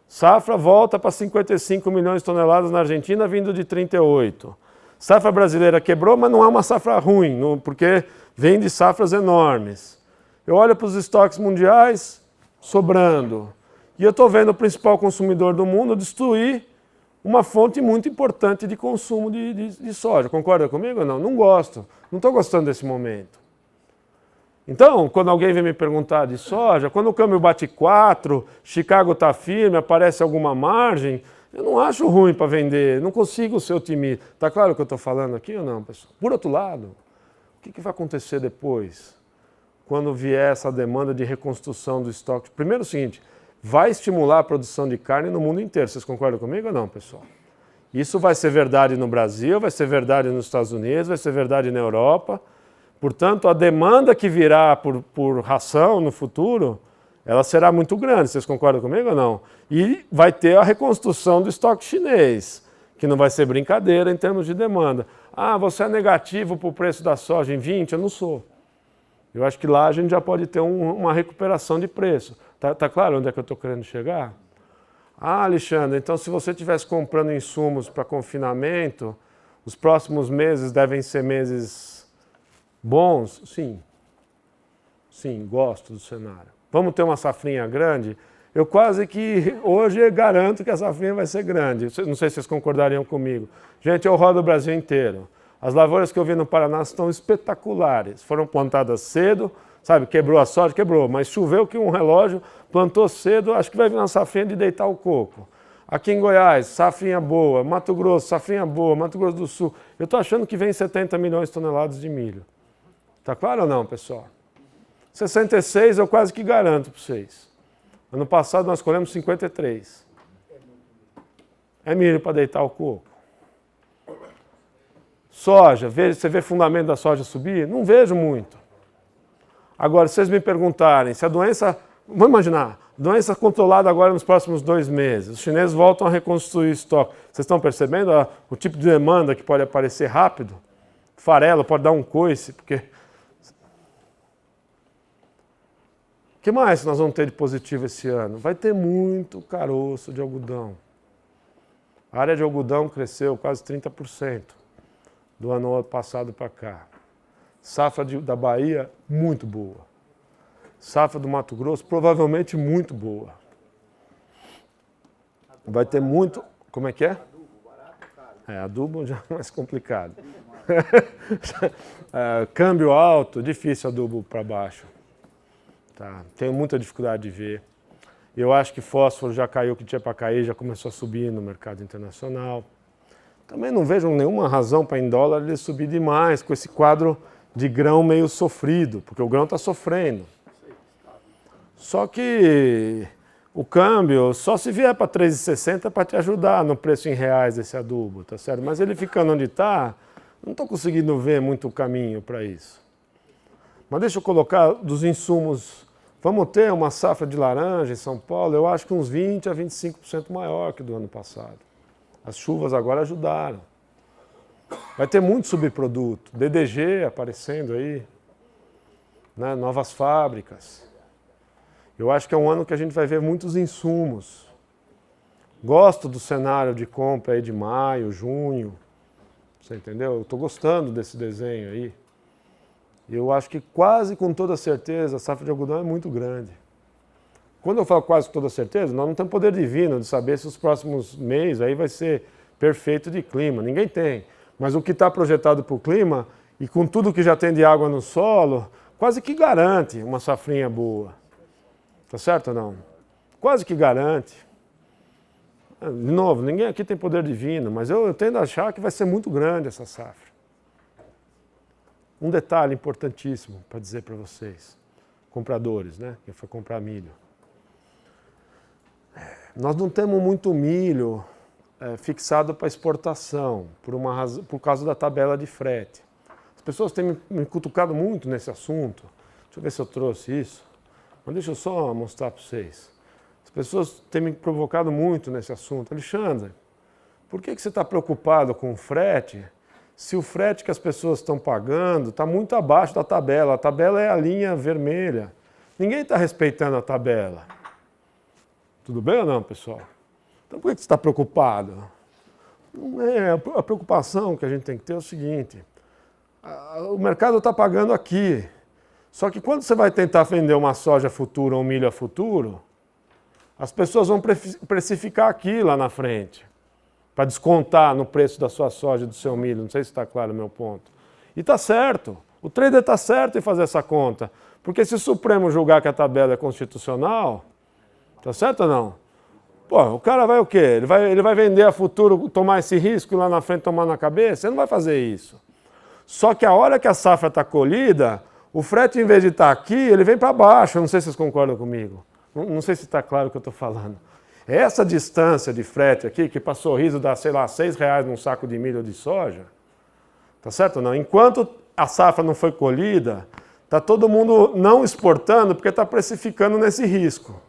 Speaker 1: Safra volta para 55 milhões de toneladas na Argentina, vindo de 38. Safra brasileira quebrou, mas não é uma safra ruim, porque vem de safras enormes. Eu olho para os estoques mundiais, sobrando. E eu estou vendo o principal consumidor do mundo destruir uma fonte muito importante de consumo de soja. Concorda comigo ou não? Não gosto. Não estou gostando desse momento. Então, quando alguém vem me perguntar de soja, quando o câmbio bate 4, Chicago está firme, aparece alguma margem, eu não acho ruim para vender, não consigo ser otimista. Está claro o que eu estou falando aqui ou não, pessoal? Por outro lado, o que vai acontecer depois, quando vier essa demanda de reconstrução do estoque? Primeiro é o seguinte, vai estimular a produção de carne no mundo inteiro. Vocês concordam comigo ou não, pessoal? Isso vai ser verdade no Brasil, vai ser verdade nos Estados Unidos, vai ser verdade na Europa. Portanto, a demanda que virá por ração no futuro, ela será muito grande. Vocês concordam comigo ou não? E vai ter a reconstrução do estoque chinês, que não vai ser brincadeira em termos de demanda. Ah, você é negativo para o preço da soja em 20? Eu não sou. Eu acho que lá a gente já pode ter uma recuperação de preço. Tá claro onde é que eu estou querendo chegar? Ah, Alexandre, então se você estivesse comprando insumos para confinamento, os próximos meses devem ser meses bons? Sim. Sim, gosto do cenário. Vamos ter uma safrinha grande? Eu quase que hoje garanto que a safrinha vai ser grande. Não sei se vocês concordariam comigo. Gente, eu rodo o Brasil inteiro. As lavouras que eu vi no Paraná estão espetaculares. Foram plantadas cedo, sabe, quebrou a soja, quebrou, mas choveu que um relógio, plantou cedo, acho que vai vir uma safrinha de deitar o coco. Aqui em Goiás, safrinha boa, Mato Grosso, safrinha boa, Mato Grosso do Sul. Eu estou achando que vem 70 milhões de toneladas de milho. Tá claro ou não, pessoal? 66 eu quase que garanto para vocês. Ano passado nós colhemos 53. É milho para deitar o coco. Soja, você vê fundamento da soja subir? Não vejo muito. Agora, se vocês me perguntarem se a doença, vamos imaginar, doença controlada agora nos próximos 2 meses, os chineses voltam a reconstruir o estoque. Vocês estão percebendo o tipo de demanda que pode aparecer rápido? Farelo pode dar um coice, porque... O que mais nós vamos ter de positivo esse ano? Vai ter muito caroço de algodão. A área de algodão cresceu quase 30% do ano passado para cá. Safra da Bahia, muito boa. Safra do Mato Grosso, provavelmente muito boa. Vai ter muito... Como é que é? Adubo já é mais complicado. Câmbio alto, difícil adubo para baixo. Tá. Tenho muita dificuldade de ver. Eu acho que fósforo já caiu o que tinha para cair, já começou a subir no mercado internacional. Também não vejo nenhuma razão para em dólar ele subir demais com esse quadro de grão meio sofrido, porque o grão está sofrendo. Só que o câmbio só se vier para 3,60 para te ajudar no preço em reais desse adubo, tá certo? Mas ele ficando onde está, não estou conseguindo ver muito caminho para isso. Mas deixa eu colocar dos insumos. Vamos ter uma safra de laranja em São Paulo, eu acho que uns 20% a 25% maior que do ano passado. As chuvas agora ajudaram. Vai ter muito subproduto, DDG aparecendo aí, né? Novas fábricas. Eu acho que é um ano que a gente vai ver muitos insumos. Gosto do cenário de compra aí de maio, junho. Você entendeu? Eu estou gostando desse desenho aí. Eu acho que quase com toda certeza a safra de algodão é muito grande. Quando eu falo quase com toda certeza, nós não temos poder divino de saber se os próximos meses aí vai ser perfeito de clima. Ninguém tem. Mas o que está projetado para o clima, e com tudo que já tem de água no solo, quase que garante uma safrinha boa. Tá certo ou não? Quase que garante. De novo, ninguém aqui tem poder divino, mas eu tendo a achar que vai ser muito grande essa safra. Um detalhe importantíssimo para dizer para vocês, compradores, né? Quem foi comprar milho. Nós não temos muito milho fixado para exportação, por causa da tabela de frete. As pessoas têm me cutucado muito nesse assunto. Deixa eu ver se eu trouxe isso. Mas deixa eu só mostrar para vocês. As pessoas têm me provocado muito nesse assunto. Alexandre, por que você está preocupado com o frete? Se o frete que as pessoas estão pagando está muito abaixo da tabela. A tabela é a linha vermelha. Ninguém está respeitando a tabela. Tudo bem ou não, pessoal? Então por que você está preocupado? A preocupação que a gente tem que ter é o seguinte. O mercado está pagando aqui. Só que quando você vai tentar vender uma soja a futuro ou um milho a futuro, as pessoas vão precificar aqui lá na frente. Para descontar no preço da sua soja e do seu milho. Não sei se está claro o meu ponto. E está certo. O trader está certo em fazer essa conta. Porque se o Supremo julgar que a tabela é constitucional, está certo ou não? Pô, o cara vai o quê? Ele vai vender a futuro, tomar esse risco e lá na frente tomar na cabeça? Ele não vai fazer isso. Só que a hora que a safra está colhida, o frete, em vez de estar aqui, ele vem para baixo. Eu não sei se vocês concordam comigo. Não sei se está claro o que eu estou falando. Essa distância de frete aqui, que para Sorriso dá, sei lá, R$6 num saco de milho ou de soja, tá certo ou não? Enquanto a safra não foi colhida, tá todo mundo não exportando porque está precificando nesse risco.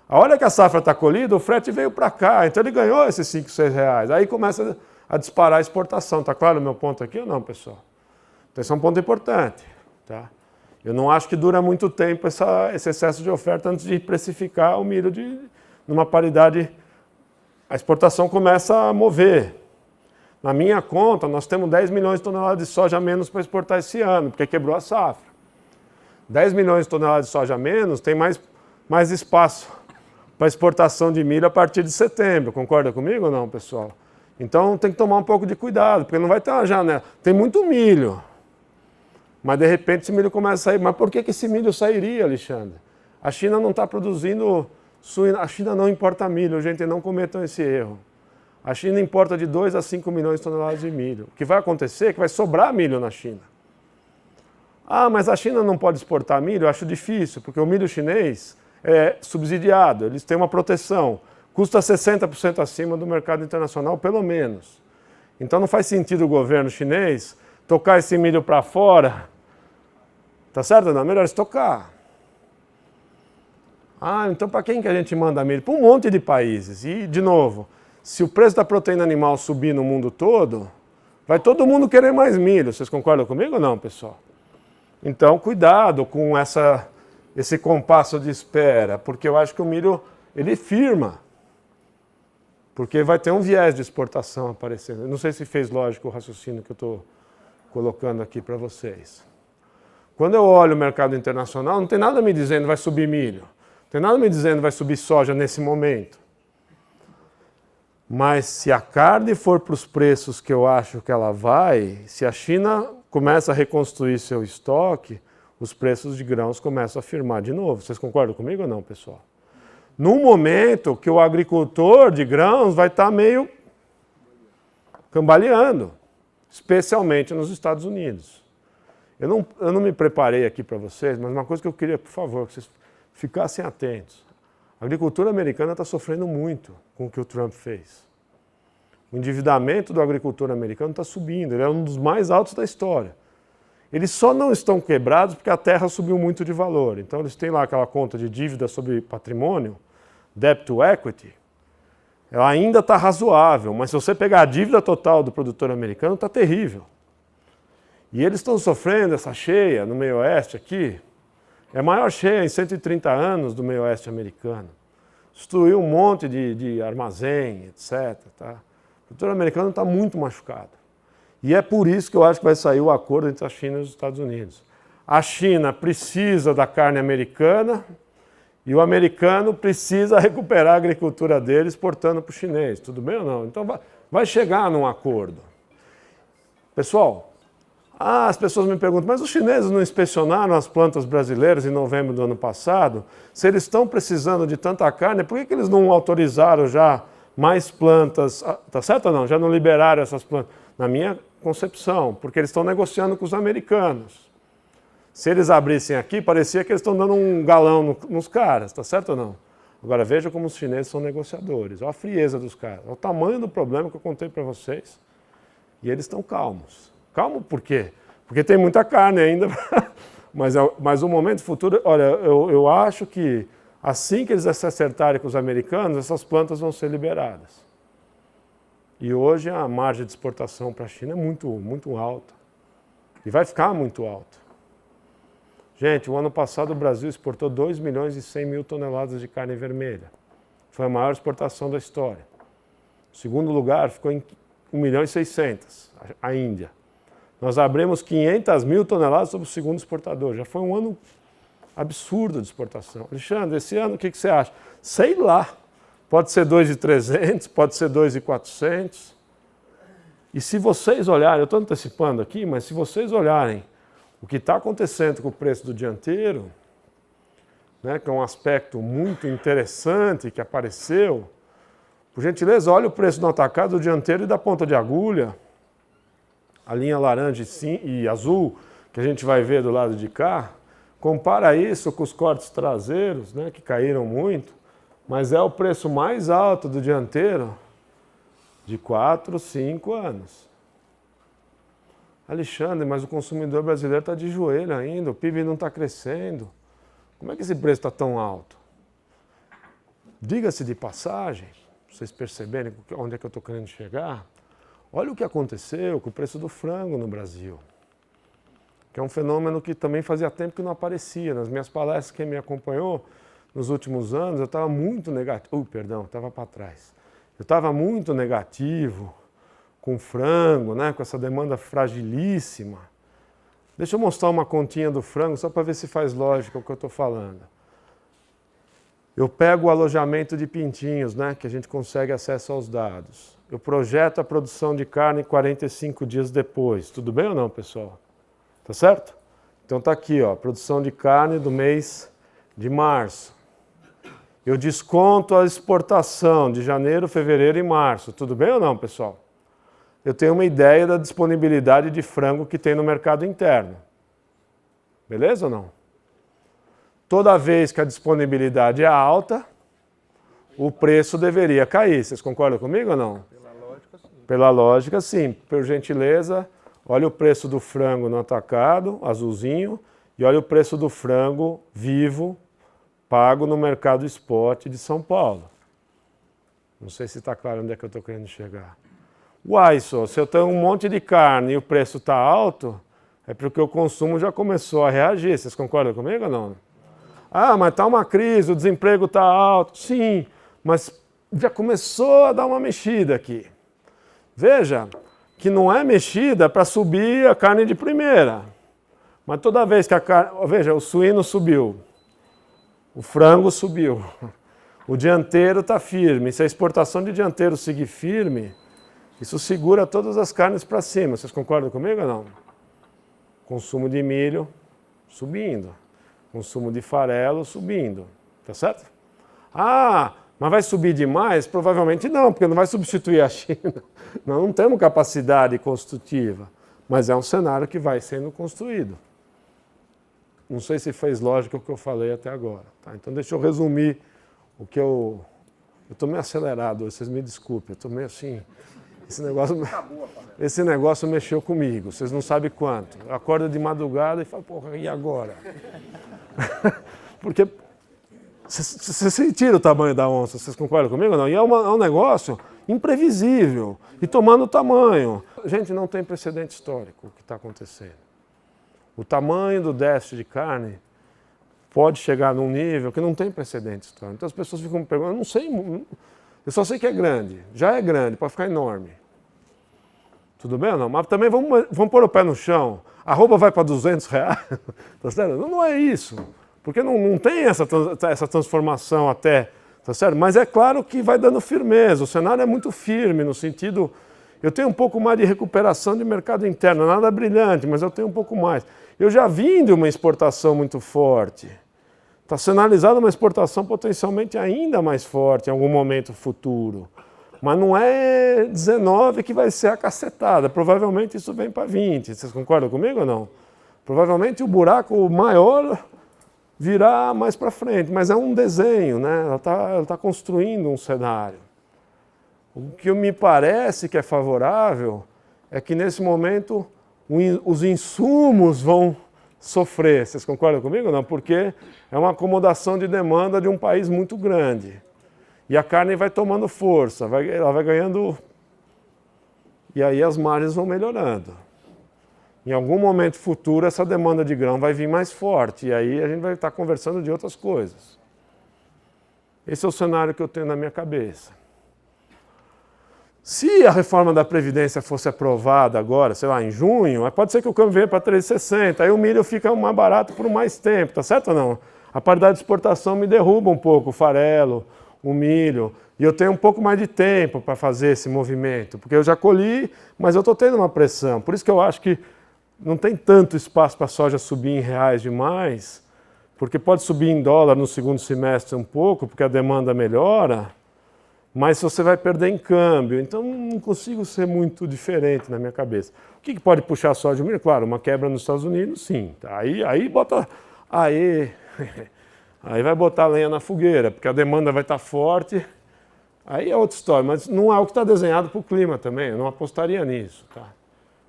Speaker 1: A hora que a safra está colhida, o frete veio para cá, então ele ganhou esses R$5, R$6. Aí começa a disparar a exportação. Tá claro o meu ponto aqui ou não, pessoal? Então esse é um ponto importante, tá? Eu não acho que dura muito tempo esse excesso de oferta antes de precificar o milho numa paridade. A exportação começa a mover. Na minha conta, nós temos 10 milhões de toneladas de soja a menos para exportar esse ano, porque quebrou a safra. 10 milhões de toneladas de soja a menos tem mais espaço para exportação de milho a partir de setembro. Concorda comigo ou não, pessoal? Então tem que tomar um pouco de cuidado, porque não vai ter uma janela. Tem muito milho, mas de repente esse milho começa a sair. Mas por que esse milho sairia, Alexandre? A China não está produzindo suína. A China não importa milho, gente, não cometam esse erro. A China importa de 2 a 5 milhões de toneladas de milho. O que vai acontecer é que vai sobrar milho na China. Ah, mas a China não pode exportar milho? Eu acho difícil, porque o milho chinês é subsidiado, eles têm uma proteção. Custa 60% acima do mercado internacional, pelo menos. Então não faz sentido o governo chinês tocar esse milho para fora. Tá certo? Não, melhor estocar. Ah, então para quem que a gente manda milho? Para um monte de países. E, de novo, se o preço da proteína animal subir no mundo todo, vai todo mundo querer mais milho. Vocês concordam comigo ou não, pessoal? Então, cuidado com esse compasso de espera, porque eu acho que o milho, ele firma. Porque vai ter um viés de exportação aparecendo. Eu não sei se fez lógico o raciocínio que eu estou colocando aqui para vocês. Quando eu olho o mercado internacional, não tem nada me dizendo que vai subir milho. Não tem nada me dizendo que vai subir soja nesse momento. Mas se a carne for para os preços que eu acho que ela vai, se a China começa a reconstruir seu estoque, os preços de grãos começam a firmar de novo. Vocês concordam comigo ou não, pessoal? Num momento que o agricultor de grãos vai estar meio cambaleando, especialmente nos Estados Unidos. Eu não me preparei aqui para vocês, mas uma coisa que eu queria, por favor, que vocês ficassem atentos. A agricultura americana está sofrendo muito com o que o Trump fez. O endividamento do agricultor americano está subindo, ele é um dos mais altos da história. Eles só não estão quebrados porque a terra subiu muito de valor. Então eles têm lá aquela conta de dívida sobre patrimônio, debt to equity, ela ainda está razoável, mas se você pegar a dívida total do produtor americano, está terrível. E eles estão sofrendo essa cheia no meio oeste aqui, é a maior cheia em 130 anos do meio oeste americano. Destruiu um monte de armazém, etc. Tá? O produtor americano está muito machucado. E é por isso que eu acho que vai sair o acordo entre a China e os Estados Unidos. A China precisa da carne americana e o americano precisa recuperar a agricultura dele exportando para o chinês. Tudo bem ou não? Então vai chegar num acordo. Pessoal, as pessoas me perguntam, mas os chineses não inspecionaram as plantas brasileiras em novembro do ano passado? Se eles estão precisando de tanta carne, por que eles não autorizaram já mais plantas? Tá certo ou não? Já não liberaram essas plantas? Na minha concepção, porque eles estão negociando com os americanos. Se eles abrissem aqui, parecia que eles estão dando um galão nos caras, tá certo ou não? Agora veja como os chineses são negociadores, olha a frieza dos caras, olha o tamanho do problema que eu contei para vocês. E eles estão calmos. Calmo por quê? Porque tem muita carne ainda, mas o momento futuro, olha, eu acho que assim que eles se acertarem com os americanos, essas plantas vão ser liberadas. E hoje a margem de exportação para a China é muito, muito alta. E vai ficar muito alta. Gente, o ano passado o Brasil exportou 2 milhões e 100 mil toneladas de carne vermelha. Foi a maior exportação da história. O segundo lugar ficou em 1 milhão e 600, a Índia. Nós abrimos 500 mil toneladas sobre o segundo exportador. Já foi um ano absurdo de exportação. Alexandre, esse ano o que você acha? Sei lá. Pode ser 2.300, pode ser 2.400. E se vocês olharem, eu estou antecipando aqui, mas se vocês olharem o que está acontecendo com o preço do dianteiro, né, que é um aspecto muito interessante que apareceu, por gentileza, olha o preço no atacado do dianteiro e da ponta de agulha, a linha laranja e azul, que a gente vai ver do lado de cá, compara isso com os cortes traseiros, né, que caíram muito, mas é o preço mais alto do dianteiro de 4, 5 anos. Alexandre, mas o consumidor brasileiro está de joelho ainda, o PIB não está crescendo. Como é que esse preço está tão alto? Diga-se de passagem, para vocês perceberem onde é que eu estou querendo chegar, olha o que aconteceu com o preço do frango no Brasil, que é um fenômeno que também fazia tempo que não aparecia. Nas minhas palestras, quem me acompanhou nos últimos anos, eu estava muito negativo. Estava para trás. Eu estava muito negativo com frango, né? Com essa demanda fragilíssima. Deixa eu mostrar uma continha do frango, só para ver se faz lógica o que eu estou falando. Eu pego o alojamento de pintinhos, né? Que a gente consegue acesso aos dados. Eu projeto a produção de carne 45 dias depois. Tudo bem ou não, pessoal? Tá certo? Então tá aqui, ó, produção de carne do mês de março. Eu desconto a exportação de janeiro, fevereiro e março. Tudo bem ou não, pessoal? Eu tenho uma ideia da disponibilidade de frango que tem no mercado interno. Beleza ou não? Toda vez que a disponibilidade é alta, o preço deveria cair. Vocês concordam comigo ou não?
Speaker 2: Pela lógica, sim.
Speaker 1: Pela lógica, sim. Por gentileza, olha o preço do frango no atacado, azulzinho, e olha o preço do frango vivo, pago no mercado spot de São Paulo. Não sei se está claro onde é que eu estou querendo chegar. Uai, só, se eu tenho um monte de carne e o preço está alto, é porque o consumo já começou a reagir. Vocês concordam comigo ou não? Ah, mas está uma crise, o desemprego está alto. Sim, mas já começou a dar uma mexida aqui. Veja que não é mexida para subir a carne de primeira. Mas toda vez que a carne... Veja, o suíno subiu, o frango subiu, o dianteiro está firme. Se a exportação de dianteiro seguir firme, isso segura todas as carnes para cima. Vocês concordam comigo ou não? Consumo de milho subindo. Consumo de farelo subindo. Tá certo? Ah, mas vai subir demais? Provavelmente não, porque não vai substituir a China. Nós não temos capacidade construtiva. Mas é um cenário que vai sendo construído. Não sei se fez lógica o que eu falei até agora. Tá? Então deixa eu resumir o que eu... Eu estou meio acelerado, vocês me desculpem. Eu estou meio assim... Esse negócio mexeu comigo, vocês não sabem quanto. Eu acordo de madrugada e falo, porra, e agora? Porque você sentiram o tamanho da onça, vocês concordam comigo ou não? E é um negócio imprevisível e tomando tamanho. Gente, não tem precedente histórico o que está acontecendo. O tamanho do déficit de carne pode chegar num nível que não tem precedente histórico. Então as pessoas ficam me perguntando, eu não sei... Eu só sei que é grande, já é grande, pode ficar enorme. Tudo bem ou não? Mas também vamos pôr o pé no chão. A roupa vai para R$200, tá certo? Não é isso, porque não tem essa transformação até, tá certo? Mas é claro que vai dando firmeza, o cenário é muito firme no sentido... Eu tenho um pouco mais de recuperação de mercado interno, nada brilhante, mas eu tenho um pouco mais. Eu já vim de uma exportação muito forte. Está sinalizada uma exportação potencialmente ainda mais forte em algum momento futuro. Mas não é 19 que vai ser a cacetada. Provavelmente isso vem para 20. Vocês concordam comigo ou não? Provavelmente o buraco maior virá mais para frente. Mas é um desenho, né? Ela está construindo um cenário. O que me parece que é favorável é que nesse momento os insumos vão sofrer. Vocês concordam comigo ou não? Porque é uma acomodação de demanda de um país muito grande. E a carne vai tomando força, ela vai ganhando... E aí as margens vão melhorando. Em algum momento futuro, essa demanda de grão vai vir mais forte. E aí a gente vai estar conversando de outras coisas. Esse é o cenário que eu tenho na minha cabeça. Se a reforma da Previdência fosse aprovada agora, sei lá, em junho, pode ser que o câmbio venha para 3,60, aí o milho fica mais barato por mais tempo, tá certo ou não? A paridade de exportação me derruba um pouco o farelo, o milho, e eu tenho um pouco mais de tempo para fazer esse movimento, porque eu já colhi, mas eu estou tendo uma pressão. Por isso que eu acho que não tem tanto espaço para a soja subir em reais demais, porque pode subir em dólar no segundo semestre um pouco, porque a demanda melhora, mas você vai perder em câmbio. Então não consigo ser muito diferente na minha cabeça. O que pode puxar a soja e o milho? Claro, uma quebra nos Estados Unidos, sim. Aí bota... Aí vai botar lenha na fogueira, porque a demanda vai estar forte. Aí é outra história, mas não é o que está desenhado para o clima também. Eu não apostaria nisso, tá?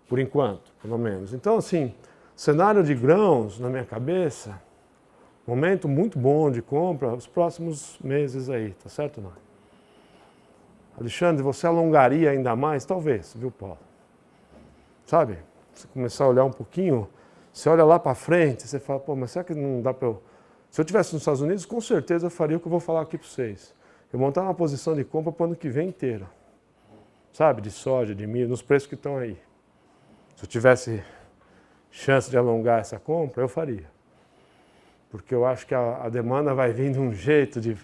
Speaker 1: Por enquanto, pelo menos. Então, assim, cenário de grãos na minha cabeça, momento muito bom de compra, os próximos meses aí, tá certo ou não? Alexandre, você alongaria ainda mais? Talvez, viu, Paulo? Sabe? Você começar a olhar um pouquinho, você olha lá para frente, você fala, pô, mas será que não dá para eu... Se eu estivesse nos Estados Unidos, com certeza eu faria o que eu vou falar aqui para vocês. Eu montar uma posição de compra para o ano que vem inteiro. sabe, de soja, de milho, nos preços que estão aí. Se eu tivesse chance de alongar essa compra, eu faria. Porque eu acho que a demanda vai vir de um jeito de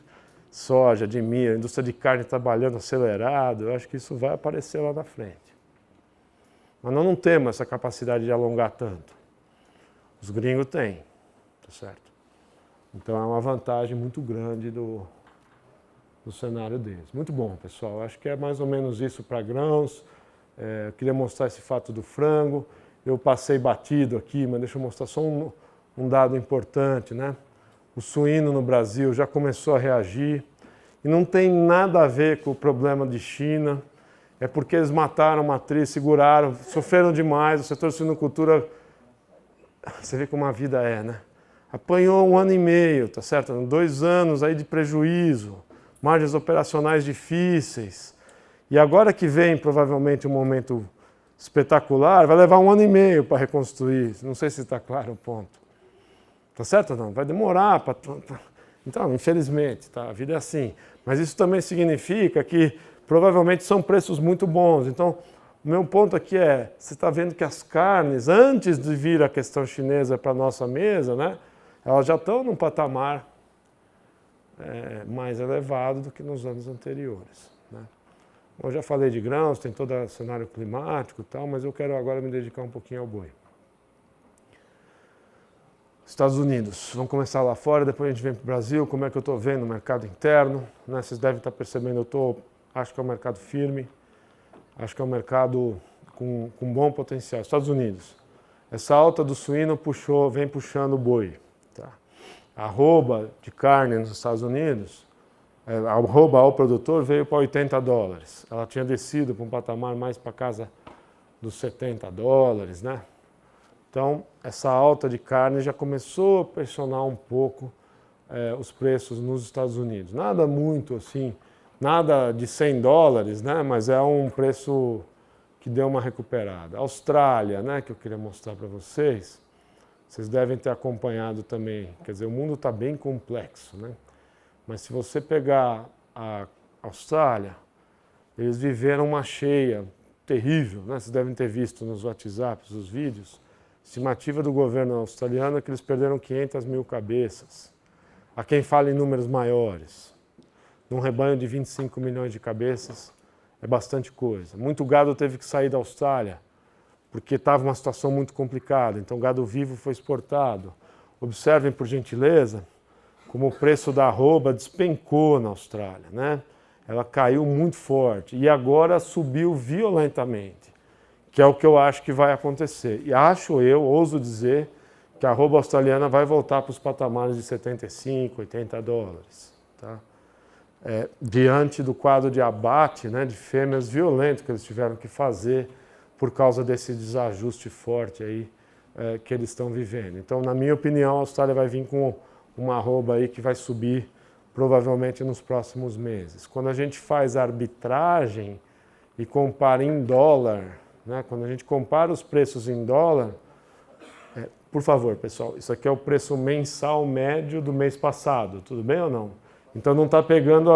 Speaker 1: soja, de milho, a indústria de carne trabalhando acelerado, eu acho que isso vai aparecer lá na frente. Mas nós não temos essa capacidade de alongar tanto. Os gringos têm, tá certo? Então é uma vantagem muito grande do cenário deles. Muito bom, pessoal. Acho que é mais ou menos isso para grãos. Eu queria mostrar esse fato do frango. Eu passei batido aqui, mas deixa eu mostrar só um dado importante, né? O suíno no Brasil já começou a reagir e não tem nada a ver com o problema de China. É porque eles mataram a matriz, seguraram, sofreram demais. O setor de suinocultura, você vê como a vida é, né? Apanhou 1 ano e meio, tá certo? 2 anos aí de prejuízo, margens operacionais difíceis. E agora que vem provavelmente um momento espetacular, vai levar 1 ano e meio para reconstruir. Não sei se está claro o ponto. Tá certo ou não? Vai demorar para... Então, infelizmente, tá? A vida é assim. Mas isso também significa que provavelmente são preços muito bons. Então, o meu ponto aqui é, você está vendo que as carnes, antes de vir a questão chinesa para a nossa mesa, né, elas já estão num patamar mais elevado do que nos anos anteriores. Né? Eu já falei de grãos, tem todo o cenário climático e tal, mas eu quero agora me dedicar um pouquinho ao boi. Estados Unidos, vamos começar lá fora, depois a gente vem para o Brasil, como é que eu estou vendo o mercado interno, né? Vocês devem estar percebendo, acho que é um mercado firme, acho que é um mercado com bom potencial. Estados Unidos, essa alta do suíno vem puxando o boi. Tá? A arroba de carne nos Estados Unidos, a arroba ao produtor veio para $80. Ela tinha descido para um patamar mais para casa dos $70, né? Então, essa alta de carne já começou a pressionar um pouco os preços nos Estados Unidos. Nada muito assim, nada de $100, né? Mas é um preço que deu uma recuperada. Austrália, né? Que eu queria mostrar para vocês. Vocês devem ter acompanhado também. Quer dizer, o mundo está bem complexo, né? Mas se você pegar a Austrália, eles viveram uma cheia terrível, né? Vocês devem ter visto nos WhatsApps os vídeos. Estimativa do governo australiano é que eles perderam 500 mil cabeças. Há quem fale em números maiores. Num rebanho de 25 milhões de cabeças, é bastante coisa. Muito gado teve que sair da Austrália, porque estava uma situação muito complicada. Então, o gado vivo foi exportado. Observem, por gentileza, como o preço da arroba despencou na Austrália, né? Ela caiu muito forte e agora subiu violentamente. Que é o que eu acho que vai acontecer. E ouso dizer, que a arroba australiana vai voltar para os patamares de $75, $80. Tá? Diante do quadro de abate, né, de fêmeas violento que eles tiveram que fazer por causa desse desajuste forte aí, que eles estão vivendo. Então, na minha opinião, a Austrália vai vir com uma arroba aí que vai subir provavelmente nos próximos meses. Quando a gente faz a arbitragem e compara em dólar, né? Quando a gente compara os preços em dólar, por favor, pessoal, isso aqui é o preço mensal médio do mês passado, tudo bem ou não? Então não está pegando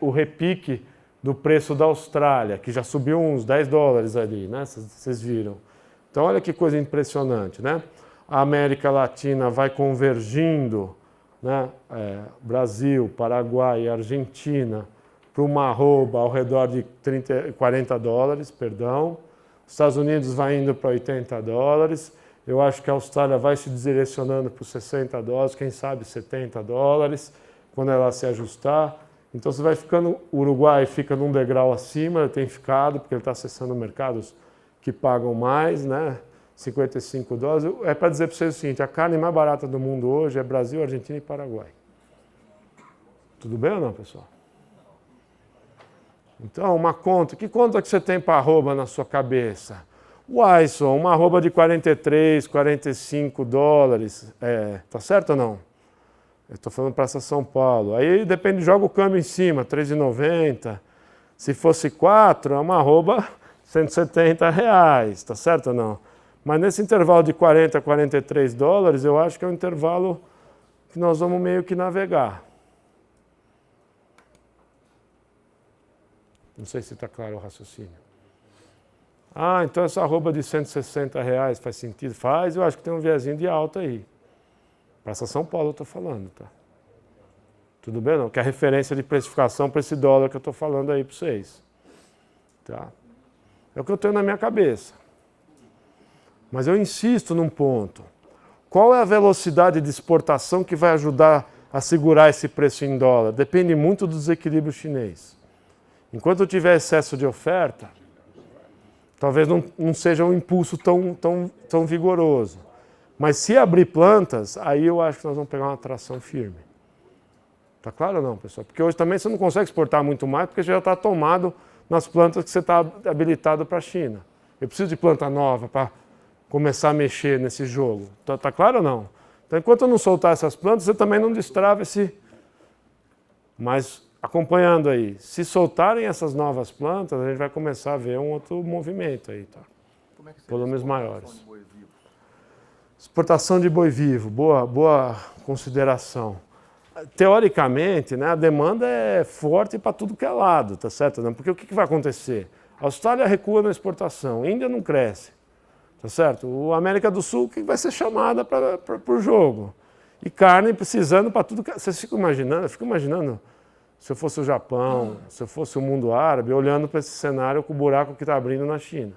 Speaker 1: o repique do preço da Austrália, que já subiu uns $10 ali, né? Vocês viram. Então olha que coisa impressionante, né? A América Latina vai convergindo, né? Brasil, Paraguai e Argentina, para uma arroba ao redor de $40, perdão. Os Estados Unidos vai indo para $80. Eu acho que a Austrália vai se direcionando para os $60, quem sabe $70, quando ela se ajustar. Então você vai ficando, o Uruguai fica num degrau acima, tem ficado, porque ele está acessando mercados que pagam mais, né? $55. É para dizer para vocês o seguinte, a carne mais barata do mundo hoje é Brasil, Argentina e Paraguai. Tudo bem ou não, pessoal? Então, uma conta. Que conta que você tem para arroba na sua cabeça? Wyson, uma arroba de $43, $45. Tá certo ou não? Eu estou falando Praça São Paulo. Aí depende, joga o câmbio em cima, R$3,90. Se fosse 4, é uma arroba R$170, tá certo ou não? Mas nesse intervalo de $40 a $43, eu acho que é um intervalo que nós vamos meio que navegar. Não sei se está claro o raciocínio. Ah, então essa arroba de R$160 faz sentido? Faz, eu acho que tem um viésinho de alta aí. Praça São Paulo eu estou falando, tá? Tudo bem não? Que é a referência de precificação para esse dólar que eu estou falando aí para vocês. Tá? É o que eu tenho na minha cabeça. Mas eu insisto num ponto. Qual é a velocidade de exportação que vai ajudar a segurar esse preço em dólar? Depende muito do desequilíbrio chinês. Enquanto eu tiver excesso de oferta, talvez não seja um impulso tão vigoroso. Mas se abrir plantas, aí eu acho que nós vamos pegar uma tração firme. Tá claro ou não, pessoal? Porque hoje também você não consegue exportar muito mais, porque já está tomado nas plantas que você está habilitado para a China. Eu preciso de planta nova para começar a mexer nesse jogo. Tá claro ou não? Então, enquanto eu não soltar essas plantas, você também não destrava esse... Mas, acompanhando aí, se soltarem essas novas plantas, a gente vai começar a ver um outro movimento aí, tá?
Speaker 3: Como é que
Speaker 1: volumes maiores. Exportação de boi vivo, boa consideração. Teoricamente, né, a demanda é forte para tudo que é lado, tá certo? Porque o que vai acontecer? A Austrália recua na exportação, a Índia não cresce, tá certo? O América do Sul que vai ser chamada para o jogo. E carne precisando para tudo que... Vocês ficam imaginando? Eu fico imaginando se eu fosse o Japão, se eu fosse o mundo árabe, olhando para esse cenário com o buraco que está abrindo na China.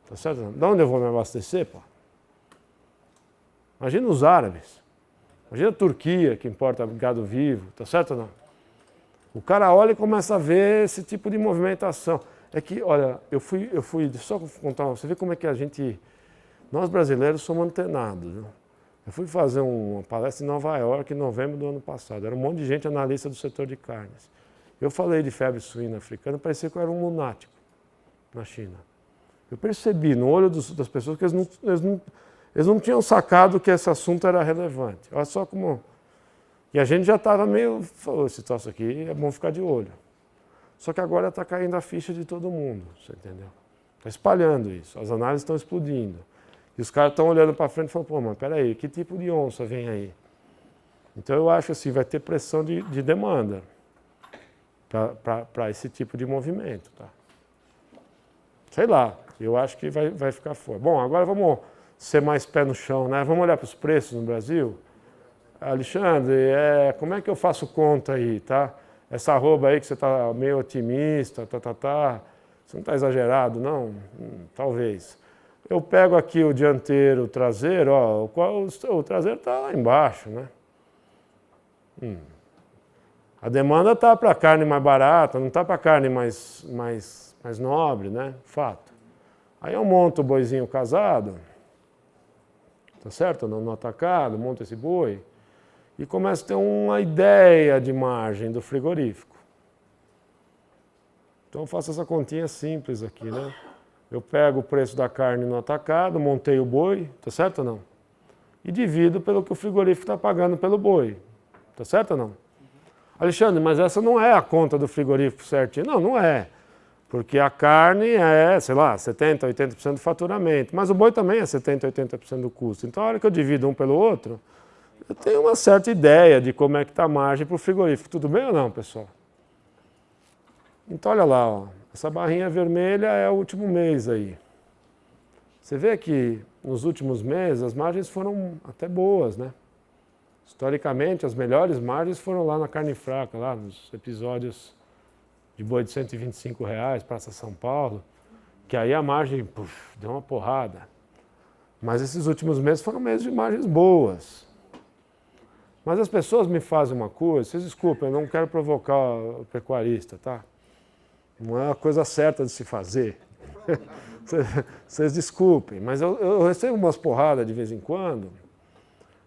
Speaker 1: Tá certo? De onde eu vou me abastecer, pô? Imagina os árabes. Imagina a Turquia, que importa gado vivo, tá certo ou não? O cara olha e começa a ver esse tipo de movimentação. É que, olha, eu fui só contar, você vê como é que a gente, nós brasileiros somos antenados, viu? Eu fui fazer uma palestra em Nova York em novembro do ano passado, era um monte de gente analista do setor de carnes. Eu falei de febre suína africana, parecia que eu era um lunático na China. Eu percebi no olho das pessoas que eles não tinham sacado que esse assunto era relevante. Olha só como... E a gente já estava meio... Falou, esse troço aqui é bom ficar de olho. Só que agora está caindo a ficha de todo mundo, você entendeu? Está espalhando isso, as análises estão explodindo. E os caras estão olhando para frente e falando, pô, mas peraí, que tipo de onça vem aí? Então eu acho assim, vai ter pressão de demanda para esse tipo de movimento, tá? Sei lá, eu acho que vai ficar fora. Bom, agora vamos ser mais pé no chão, né? Vamos olhar para os preços no Brasil. Alexandre, como é que eu faço conta aí, tá? Essa arroba aí que você está meio otimista, você não está exagerado, não? Talvez. Eu pego aqui o dianteiro, o traseiro, ó, o traseiro está lá embaixo, né? A demanda está para carne mais barata, não está para carne mais nobre, né? Fato. Aí eu monto o boizinho casado, tá certo? No atacado, monto esse boi e começo a ter uma ideia de margem do frigorífico. Então eu faço essa continha simples aqui, né? Eu pego o preço da carne no atacado, montei o boi, tá certo ou não? E divido pelo que o frigorífico está pagando pelo boi, tá certo ou não? Alexandre, mas essa não é a conta do frigorífico certinho. Não, não é. Porque a carne é, sei lá, 70%, 80% do faturamento. Mas o boi também é 70%, 80% do custo. Então, a hora que eu divido um pelo outro, eu tenho uma certa ideia de como é que está a margem para o frigorífico. Tudo bem ou não, pessoal? Então, olha lá, ó. Essa barrinha vermelha é o último mês aí. Você vê que nos últimos meses as margens foram até boas, né? Historicamente, as melhores margens foram lá na carne fraca, lá nos episódios de boi de R$125, Praça São Paulo, que aí a margem deu uma porrada. Mas esses últimos meses foram meses de margens boas. Mas as pessoas me fazem uma coisa, vocês desculpem, eu não quero provocar o pecuarista, tá? Não é a coisa certa de se fazer. Vocês desculpem, mas eu recebo umas porradas de vez em quando.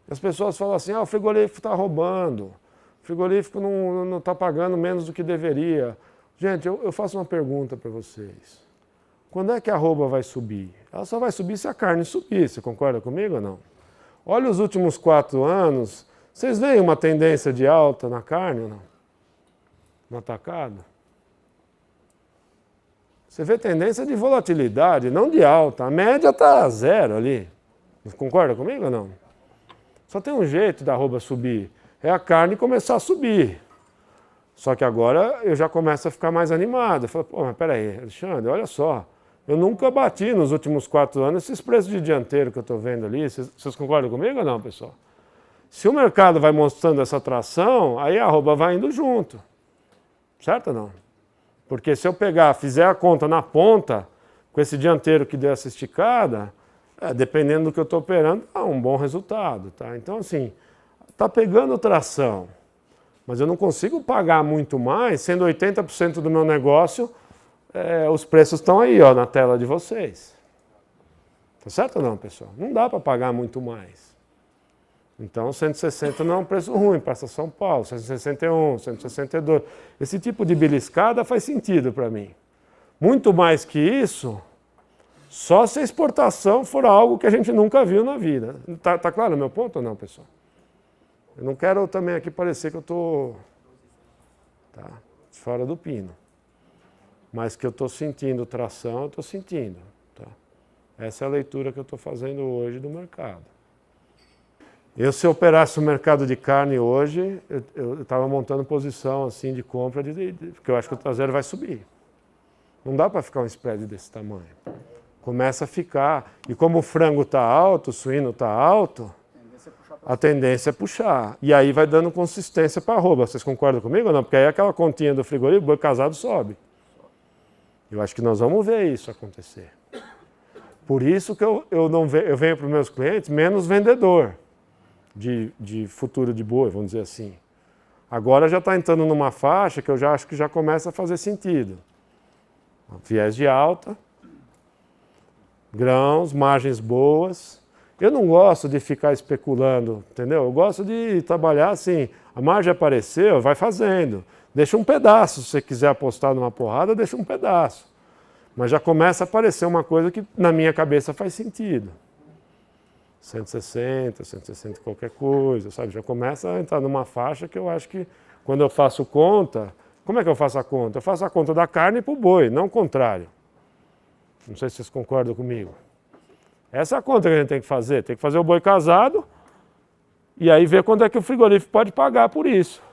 Speaker 1: As pessoas falam assim, o frigorífico está roubando, o frigorífico não está pagando menos do que deveria. Gente, eu faço uma pergunta para vocês. Quando é que a arroba vai subir? Ela só vai subir se a carne subir, você concorda comigo ou não? Olha os últimos 4 anos, vocês veem uma tendência de alta na carne ou não? No atacado? Você vê tendência de volatilidade, não de alta. A média está 0 ali. Concorda comigo ou não? Só tem um jeito da arroba subir. É a carne começar a subir. Só que agora eu já começo a ficar mais animado. Eu falo, pô, mas peraí, Alexandre, olha só. Eu nunca bati nos últimos 4 anos esses preços de dianteiro que eu estou vendo ali. Vocês concordam comigo ou não, pessoal? Se o mercado vai mostrando essa tração, aí a arroba vai indo junto. Certo ou não? Porque se eu pegar, fizer a conta na ponta, com esse dianteiro que deu essa esticada, dependendo do que eu estou operando, dá um bom resultado. Tá? Então, assim, está pegando tração. Mas eu não consigo pagar muito mais, sendo 80% do meu negócio, os preços estão aí, ó, na tela de vocês. Tá certo ou não, pessoal? Não dá para pagar muito mais. Então, 160 não é um preço ruim para São Paulo, 161, 162. Esse tipo de beliscada faz sentido para mim. Muito mais que isso, só se a exportação for algo que a gente nunca viu na vida. Tá claro o meu ponto ou não, pessoal? Eu não quero também aqui parecer que eu estou fora do pino. Mas que eu estou sentindo tração, eu estou sentindo. Tá? Essa é a leitura que eu estou fazendo hoje do mercado. Se eu operasse o mercado de carne hoje, eu estava montando posição assim, de compra, porque eu acho que o traseiro vai subir. Não dá para ficar um spread desse tamanho. Começa a ficar. E como o frango está alto, o suíno está alto, a tendência é puxar. E aí vai dando consistência para a arroba. Vocês concordam comigo ou não? Porque aí aquela continha do frigorífico, o boi casado sobe. Eu acho que nós vamos ver isso acontecer. Por isso que eu venho para os meus clientes menos vendedor de futuro de boi, vamos dizer assim. Agora já está entrando numa faixa que eu já acho que já começa a fazer sentido. Viés de alta, grãos, margens boas. Eu não gosto de ficar especulando, entendeu? Eu gosto de trabalhar assim, a margem apareceu, vai fazendo. Deixa um pedaço, se você quiser apostar numa porrada, deixa um pedaço. Mas já começa a aparecer uma coisa que na minha cabeça faz sentido. 160, 160 qualquer coisa, sabe? Já começa a entrar numa faixa que eu acho que quando eu faço conta, como é que eu faço a conta? Eu faço a conta da carne para o boi, não o contrário. Não sei se vocês concordam comigo. Essa é a conta que a gente tem que fazer o boi casado e aí ver quanto é que o frigorífico pode pagar por isso.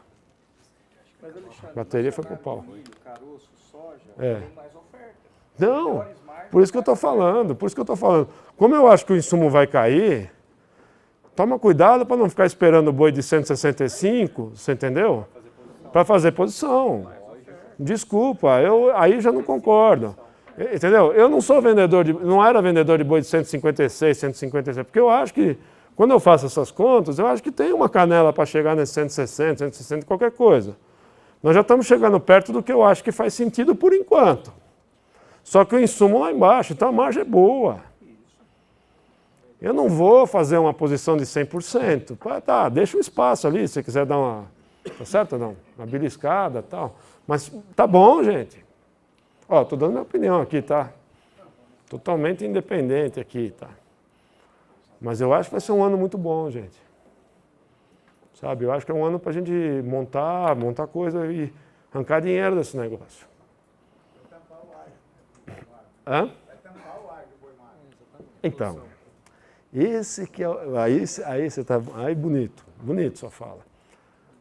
Speaker 2: Mas, Alexandre,
Speaker 1: a bateria foi pro pau.
Speaker 2: Milho, caroço, soja,
Speaker 1: tem
Speaker 2: mais oferta.
Speaker 1: Não, por isso que eu estou falando, Como eu acho que o insumo vai cair, toma cuidado para não ficar esperando o boi de 165, você entendeu? Para fazer posição. Desculpa, aí já não concordo. Entendeu? Eu não sou não era vendedor de boi de 156, 157, porque eu acho que, quando eu faço essas contas, eu acho que tem uma canela para chegar nesse 160, 160, qualquer coisa. Nós já estamos chegando perto do que eu acho que faz sentido por enquanto. Só que o insumo lá embaixo, então a margem é boa. Eu não vou fazer uma posição de 100%. Tá, deixa um espaço ali, se você quiser dar uma... Tá certo ou não? Uma beliscada e tal. Mas tá bom, gente. Ó, tô dando minha opinião aqui, tá? Totalmente independente aqui, tá? Mas eu acho que vai ser um ano muito bom, gente. Sabe? Eu acho que é um ano pra gente montar coisa e arrancar dinheiro desse negócio. Hã? Então, esse que é... Aí você tá... Aí bonito sua fala.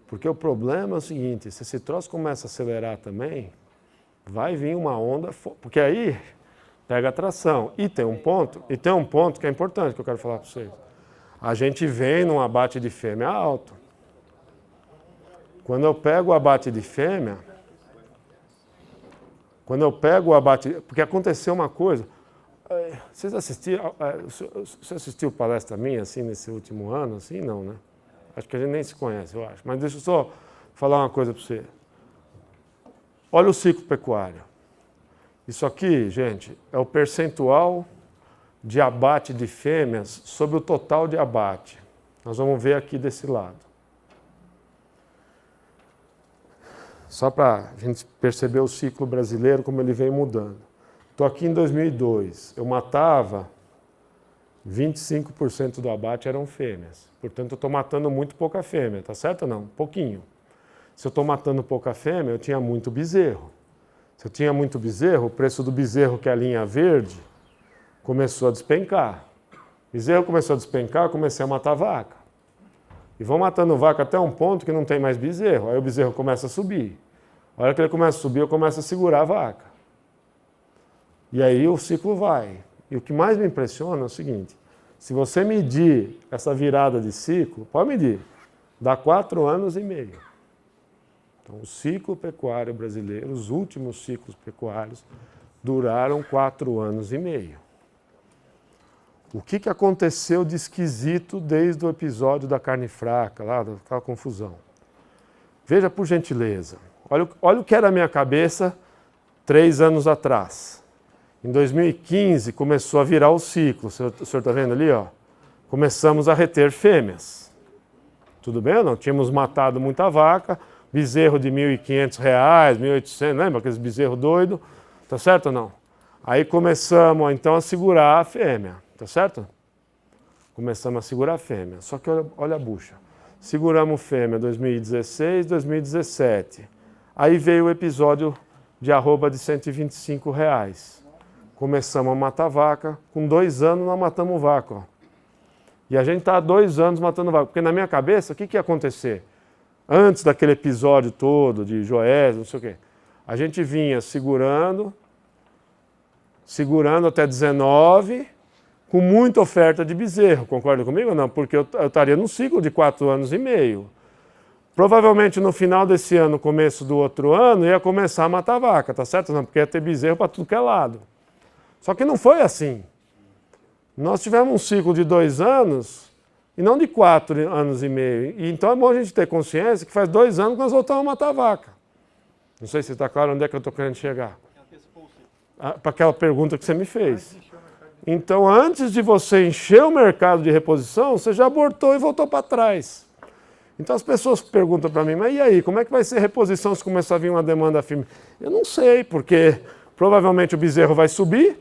Speaker 1: Porque o problema é o seguinte, se esse troço começa a acelerar também, vai vir uma onda... Porque aí pega a tração. E tem um ponto que é importante que eu quero falar para vocês. A gente vem num abate de fêmea alto. Quando eu pego o abate de fêmea... Porque aconteceu uma coisa... Você assistiu palestra minha, assim, nesse último ano? Assim, não, né? Acho que a gente nem se conhece, eu acho. Mas deixa eu só falar uma coisa para você. Olha o ciclo pecuário. Isso aqui, gente, é o percentual de abate de fêmeas sobre o total de abate. Nós vamos ver aqui desse lado. Só para a gente perceber o ciclo brasileiro, como ele vem mudando. Estou aqui em 2002. Eu matava 25% do abate eram fêmeas. Portanto, eu estou matando muito pouca fêmea, tá certo ou não? Pouquinho. Se eu estou matando pouca fêmea, eu tinha muito bezerro. Se eu tinha muito bezerro, o preço do bezerro, que é a linha verde, começou a despencar. Bezerro começou a despencar, eu comecei a matar vaca. E vão matando vaca até um ponto que não tem mais bezerro. Aí o bezerro começa a subir. A hora que ele começa a subir, eu começo a segurar a vaca. E aí o ciclo vai. E o que mais me impressiona é o seguinte, se você medir essa virada de ciclo, pode medir, dá 4 anos e meio. Então o ciclo pecuário brasileiro, os últimos ciclos pecuários, duraram 4 anos e meio. O que aconteceu de esquisito desde o episódio da carne fraca, lá, daquela confusão? Veja por gentileza. Olha o que era a minha cabeça 3 anos atrás. Em 2015 começou a virar o ciclo. O senhor está vendo ali? Ó? Começamos a reter fêmeas. Tudo bem ou não? Tínhamos matado muita vaca, bezerro de R$ 1.500, R$ 1.800, lembra aqueles bezerros doidos? Tá certo ou não? Aí começamos então a segurar a fêmea, tá certo? Começamos a segurar a fêmea. Só que olha a bucha. Seguramos fêmea 2016, 2017. Aí veio o episódio de arroba de R$125. Começamos a matar vaca. Com 2 anos nós matamos vaca. Ó. E a gente está há 2 anos matando vaca. Porque na minha cabeça, o que ia acontecer? Antes daquele episódio todo de Joés, não sei o quê. A gente vinha segurando até 19, com muita oferta de bezerro. Concorda comigo ou não? Porque eu estaria num ciclo de 4 anos e meio. Provavelmente no final desse ano, começo do outro ano, ia começar a matar vaca, tá certo? Não, porque ia ter bezerro para tudo que é lado. Só que não foi assim. Nós tivemos um ciclo de 2 anos e não de 4 anos e meio. E então é bom a gente ter consciência que faz 2 anos que nós voltamos a matar vaca. Não sei se está claro onde é que eu estou querendo chegar. Para aquela pergunta que você me fez. Então, antes de você encher o mercado de reposição, você já abortou e voltou para trás. Então as pessoas perguntam para mim, mas e aí, como é que vai ser reposição se começar a vir uma demanda firme? Eu não sei, porque provavelmente o bezerro vai subir,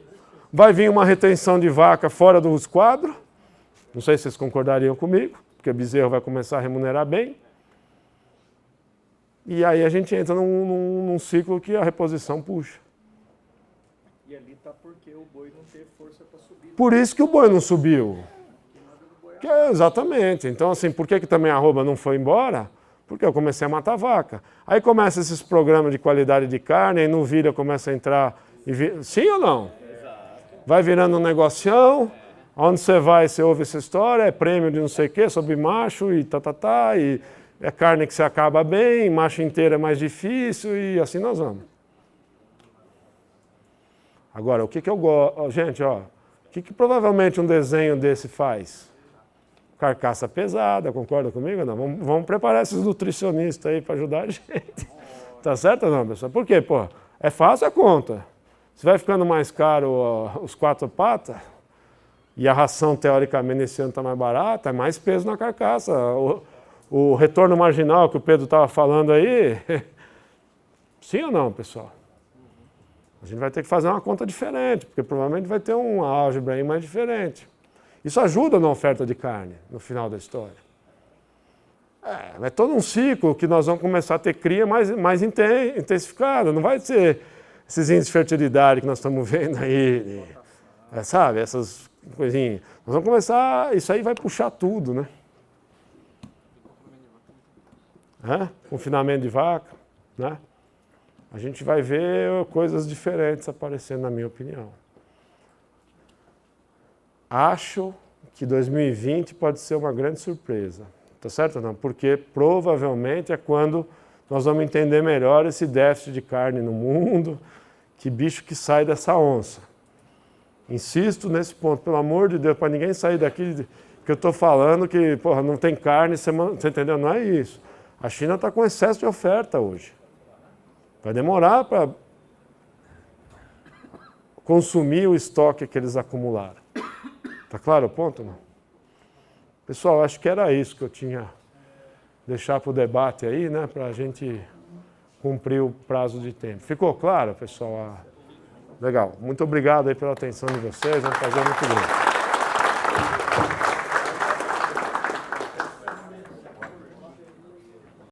Speaker 1: vai vir uma retenção de vaca fora dos quadros, não sei se vocês concordariam comigo, porque o bezerro vai começar a remunerar bem, e aí a gente entra num ciclo que a reposição puxa.
Speaker 2: E ali está porque o boi não teve força para subir.
Speaker 1: Por isso que o boi não subiu. Exatamente. Então, assim, por que também a arroba não foi embora? Porque eu comecei a matar vaca. Aí começam esses programas de qualidade de carne, aí no vídeo começa a entrar... Sim ou não? Vai virando um negocião, onde você vai, você ouve essa história, é prêmio de não sei o quê, sobre macho e e é carne que se acaba bem, macho inteiro é mais difícil e assim nós vamos. Agora, o que eu gosto... Gente, ó, o que provavelmente um desenho desse faz? Carcaça pesada, concorda comigo ou não? Vamos preparar esses nutricionistas aí para ajudar a gente. Tá certo ou não, pessoal? Por quê? Pô, é fácil a conta. Se vai ficando mais caro os 4 patas, e a ração, teoricamente, nesse ano está mais barata, é mais peso na carcaça. O retorno marginal que o Pedro estava falando aí, sim ou não, pessoal? A gente vai ter que fazer uma conta diferente, porque provavelmente vai ter uma álgebra aí mais diferente. Isso ajuda na oferta de carne, no final da história. É todo um ciclo que nós vamos começar a ter cria mais intensificada. Não vai ser esses índices de fertilidade que nós estamos vendo aí, sabe? Essas coisinhas. Nós vamos começar, isso aí vai puxar tudo, né? Confinamento de vaca, né? A gente vai ver coisas diferentes aparecendo, na minha opinião. Acho que 2020 pode ser uma grande surpresa. Tá certo ou não? Porque provavelmente é quando nós vamos entender melhor esse déficit de carne no mundo, que bicho que sai dessa onça. Insisto nesse ponto, pelo amor de Deus, para ninguém sair daqui que eu estou falando que porra, não tem carne, você entendeu? Não é isso. A China está com excesso de oferta hoje. Vai demorar para consumir o estoque que eles acumularam. Tá claro o ponto, não? Pessoal, acho que era isso que eu tinha deixar para o debate aí, né? Para a gente cumprir o prazo de tempo. Ficou claro, pessoal? Legal. Muito obrigado aí pela atenção de vocês. É um prazer muito grande.